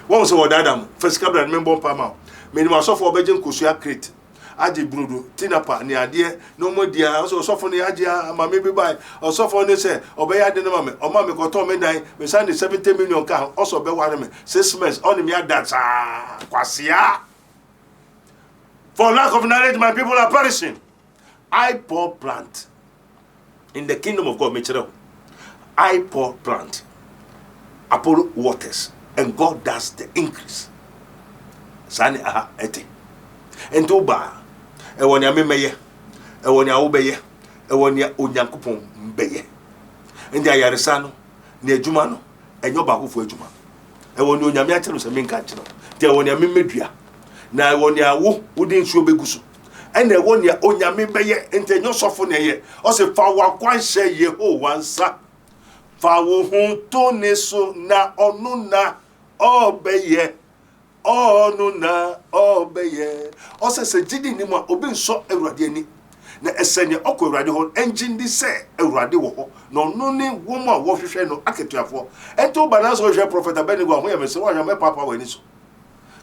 won se wodadam first cabra me bompa ma me ni osofo obeje nkosua crate aje brudo tinapa ni ade no modia so osofo ni aje ama me bi bai osofo ni se obeya de no ma me o ma me ko to me dan me send 70 million ka also be ware me 6 months on me that kwasia. For lack of knowledge my people are perishing. I pour plant in the kingdom of God. I pour plant, Apollo waters, and God does the increase. Sani aha eti. Ento ba e woni amemeye e woni awobeye e woni onyankopon mbeye ndi ayaresa no na adwuma no enyo ba kofo adwuma e woni onyame akere so menka kire ti e woni amemedua na e woni awo wodi nsuo beguso ene e woni onyame beye enti enyo sofo na ye o se fa wa kwanhye Yehowa nsa fa wo hu to ne so na onu na obeye onu na obeye o se jidi ni mo obi nso awurade ani na esenya okọ awurade ho engine di se awurade wo ho no no ne woman wo hwehwe no aketuafo ento balance wo hwe prophet Abednego ho ya mese wo hwe me papa wani so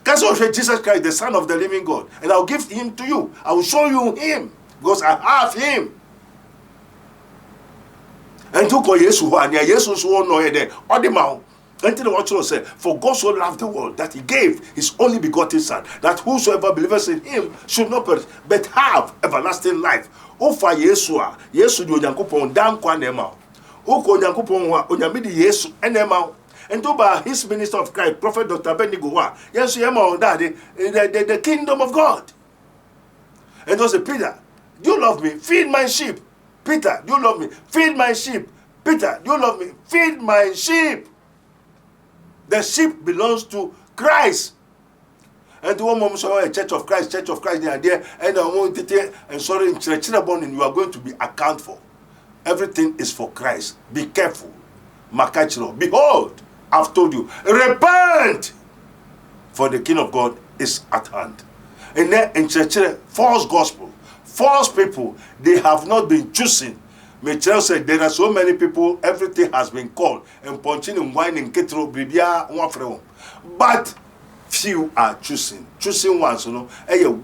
cause wo hwe Jesus Christ the son of the living God and I'll give him to you. I will show you him because I have him. Ento ko Yesu ho ania Yesu so no ye de odima until what you say, for God so loved the world that he gave his only begotten son, that whosoever believes in him should not perish, but have everlasting life. O fa Yesua, Yesu di Onyankopon dan kwa nema. O ko Onyankopon wa onyame di Yesu enema. And by his minister of Christ, Prophet Dr. Abednego wa, Yesu yema on that the kingdom of God. And also Peter, do you love me? Feed my sheep. Peter, do you love me? Feed my sheep. Peter, do you love me? Feed my sheep. The sheep belongs to Christ. And the one moment a Church of Christ, they are there, and I want to and sorry, in church, you are going to be account for. Everything is for Christ. Be careful. Makachiro. Behold, I've told you, repent, for the King of God is at hand. And then in church, false gospel, false people, they have not been chosen. Michelle said there are so many people, everything has been called, and punching and whining, ketro, bribia, but few are choosing. Choosing ones, you know,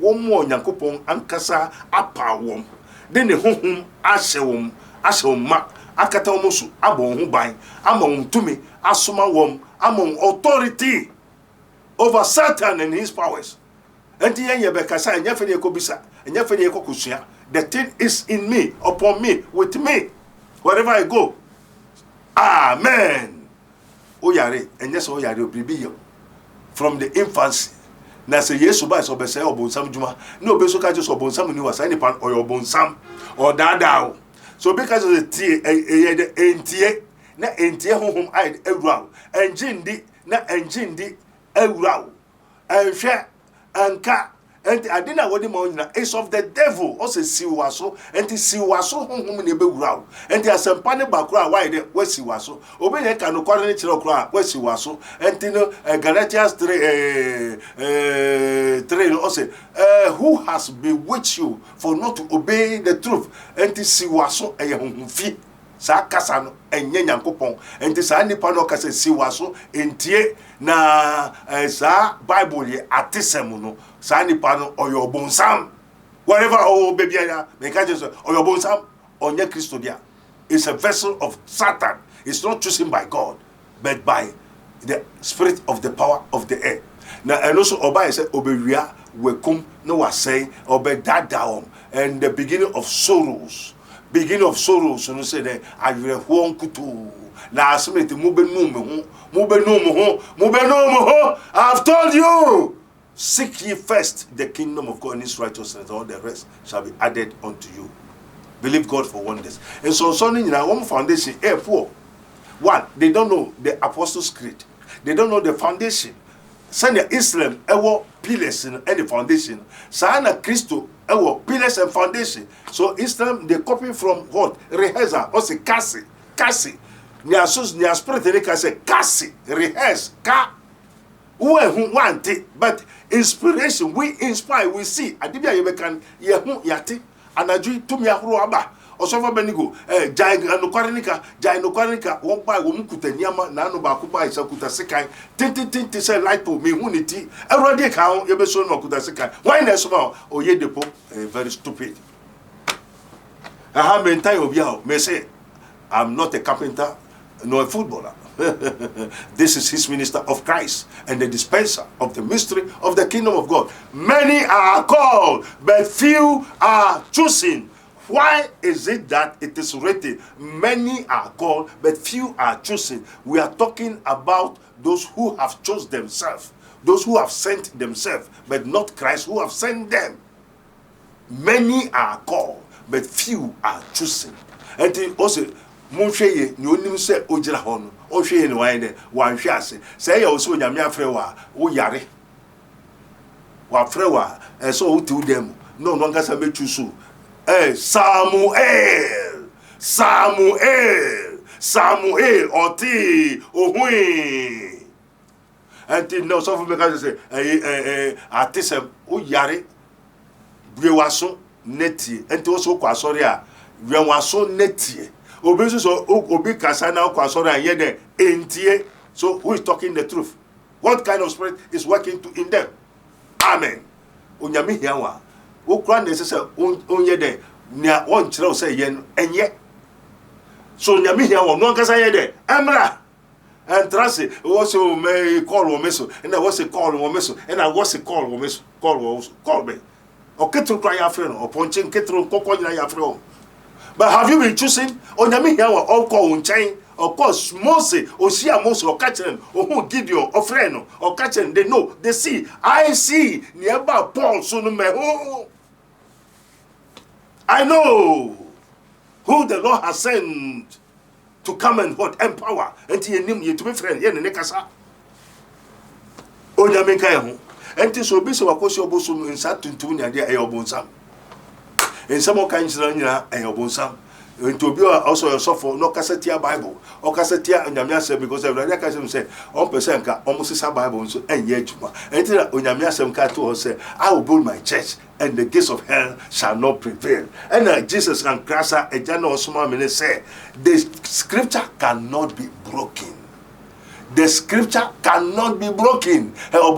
one more Yankupon, Ankasa, Apa, then the home, Ashewum, ma, Akatamosu, Abon, who buy, among to me, Asuma wom, among authority over Satan and his powers. And the Yabekasa, and Yafene Kobisa, and Yafene Kokusia. The thing is in me, upon me, with me, wherever I go. Amen. Oyare, and yes, Oyare, Bibiyo. From the infancy. Na say Yesu ba so be say obonsam juma. No be so ka just obonsam ni was any pan or obonsam or dada. So because of the tie the entie na entie honhom ai ewura. Engine di na engine di ewura. Enhwe anka and I didn't what the money is of the devil. Also, Siwaso, and the Siwaso home in the ground. And there are some panic background why they were Siwaso. Obey the can coordinate your crowd, where Siwaso, and Galatians 3 also, who has bewitched you for not to obey the truth? And the Siwaso a home fee. Sakasano and Yankopon, and the Sani Panoka says Siwaso in Tie na sa Bible ye atisemuno, Sani Pano or your bonsam, wherever oh baby make or your bonsam on your Christodia. It's a vessel of Satan. It's not chosen by God, but by the spirit of the power of the air. Now and also Oba said Oberia will come no was saying Obe that down and the beginning of sorrows. Beginning of sorrows, so say that I will won't kutu. Now, submit to mube no mo. I've told you. Seek ye first the kingdom of God and his righteousness, all the rest shall be added unto you. Believe God for wonders. And so, in our own foundation, poor. One, they don't know the Apostles' Creed. They don't know the foundation. Send Islam, pillars and the foundation. Sana Christo, pillars and foundation. So Islam, they copy from what? Rehearsal, or say Kasi. Nia spirit, they can say Kasi, rehearse, Ka. Who want it, but inspiration, we inspire, we see. Adibia Yebekan, Yahu Yati, Anaju, Tumia Ruaba. Osofo Abednego jai no kwarenika won pa wo mukuta niama na no ba ko ba isa kuta sekan tintin say light po me huniti everybody kan ye be so no kuta sekan why na so ma oye depo very stupid. I have been time obi a me say I'm not a carpenter nor a footballer. This is his minister of Christ and the dispenser of the mystery of the kingdom of God. Many are called, but few are chosen. Why is it that it is written, many are called, but few are chosen? We are talking about those who have chosen themselves, those who have sent themselves, but not Christ who have sent them. Many are called, but few are chosen. And also, Monsheye, you only say Ojirahon, Oshie no one, one shase. Say also Yamia Frewa, O Yare. Wa Frewa, and so to them, no longer sabe chusu. Samuel, Oti, Ohui. And no, some of the guys say, Artisan, O Yare, Brewaso, neti enti oso kwa sorry a wenwaso neti obi so obi kasa na kwa sorry an ye de entie. So who is talking the truth? What kind of spirit is working in them? Amen. Onyame hiawa wo kra na se onye de nia won kire say ye enye. So onyame hiawa no kasa ye de emra and trust was so may call wo meso and I was a call wo meso and I was a call wo meso call me o ketro kra ya frɛ no o ponchen ketro kokko nyina ya frɛ o. But have you been choosing onyame hiawa o call wo nchen? Of course, Moses, Osia Moses, or catching, or who Gideon, or friend, or catching, they know, they see. I see nearby Paul, son of me. Oh, I know who the Lord has sent to come and what empower, and to name to be friend, yen and Nekasa. Oh, Yamenka, and this will be so a course of bosom in Saturn, and your bonsam. In some kinds of your bonsam. To be also a Sofo, no cassetia Bible, or cassetia and Yamiasa, because every occasion say, 1% ka almost a Bible, and yet, and Yamiasam Kato say, I will build my church, and the gates of hell shall not prevail. And Jesus and Krasa, a general Sumamine say, the scripture cannot be broken. The scripture cannot be broken. Now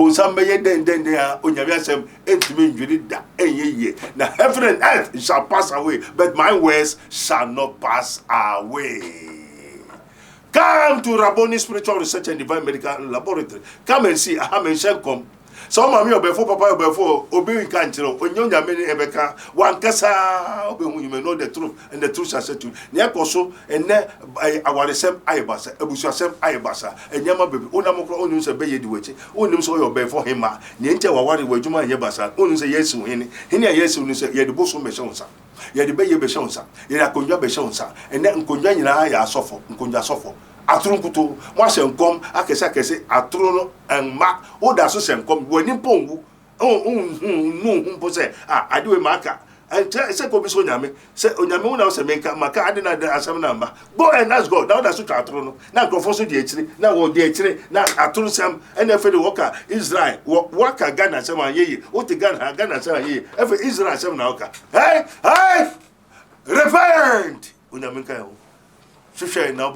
heaven and earth shall pass away, but my words shall not pass away. Come to Rabboni Spiritual Research and Divine Medical Laboratory. Come and see. I mentioned come. So mommy obefo papa obefo obi kan kire onyonya meni ebeka wankasa obi hu you may know the truth and the truth shall set you na ekoso enne awaresem ayebasa ebusuasem ayebasa enyama bebi onamokro onyu se beye di wechi onim so obefo hima na nche waware wadwuma ayebasa onu se yesu hini a yesu nu se yedi boso me shonsa yedi beye be shonsa yedi akonwa be shonsa enne nkonwa nyina ya asofo nkonwa asofo atrunkuto mo se nkom akese atru no enma o da so se nkom wani pongu no se ade we maka se ko bi so nyame se onyame una se menka maka ade na asem na mba go and ask God now da so atru no na grofo so di ekire na wo di ekire na atru sem ene efe de woka Israel woka Ghana sem ayeye o te Ghana sem ayeye efe Israel sem na woka hey repent onyame kan ho Shusha now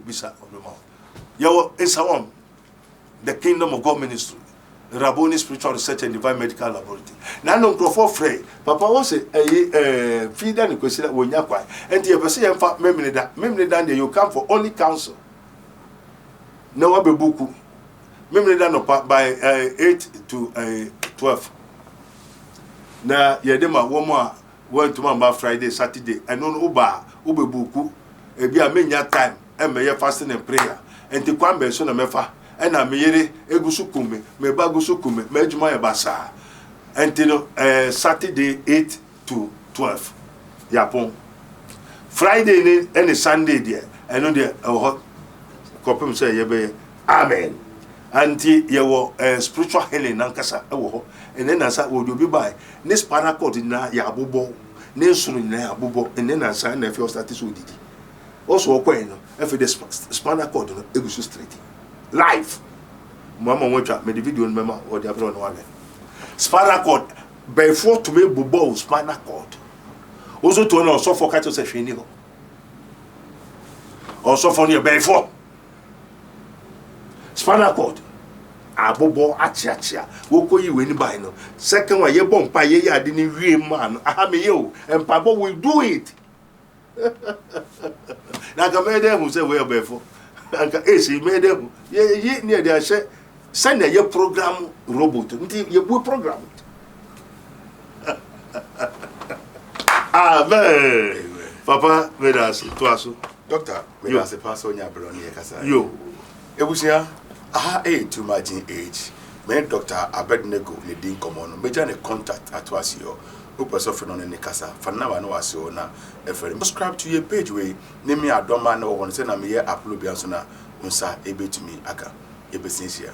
bisa Isawam, the Kingdom of God Ministry, Rabboni Spiritual Research and Divine Medical Laboratory. Now no go free. Papa was a feed and consider when you're quiet. And the person in fact memory that you come for only counsel. No abe buku. Memory done by 8 to 12. Now yedema woman went to Mama Friday, Saturday, and no uba buku. Ebi a menya time e meye fasting and prayer enti kwa mbe so na mefa e na meyere egusu kume me ba gusu kume me adwuma ya basa enti no Saturday 8 to 12 yapon Friday ni any Sunday there eno there kopem say ye be amen anti ye wo spiritual healing nankasa e wo ho ene na sa wo obi bai ne spinal cord na ya abobo ne nsuru na ya abobo ene na sa na fe start so didi also okwen no efe the spinal cord no egusu straight live mama woncha me the video no mema or the abro no one spinal cord before to me bobo spinal cord also to no Sofo catch us hwini ho or Sofo no before spinal cord abobo achiachia wokoyi weni bai no second one ye bom pa ye ade ni wie man aha me yo empabo will do it na ka me dem say we obefo anka esi me dem ye ne dey ahye send ye program robot nti ye bu program amen papa me das to aso doctor me das pass onya bro ne kasa yo ebusia to margin age me Dr. Abednego ne din komono me ja ne contact at was yo person for no kasa for now no was na subscribe to your page we name me Adom na wo say na me upload bia so na unsa ebetumi aka ebesinsia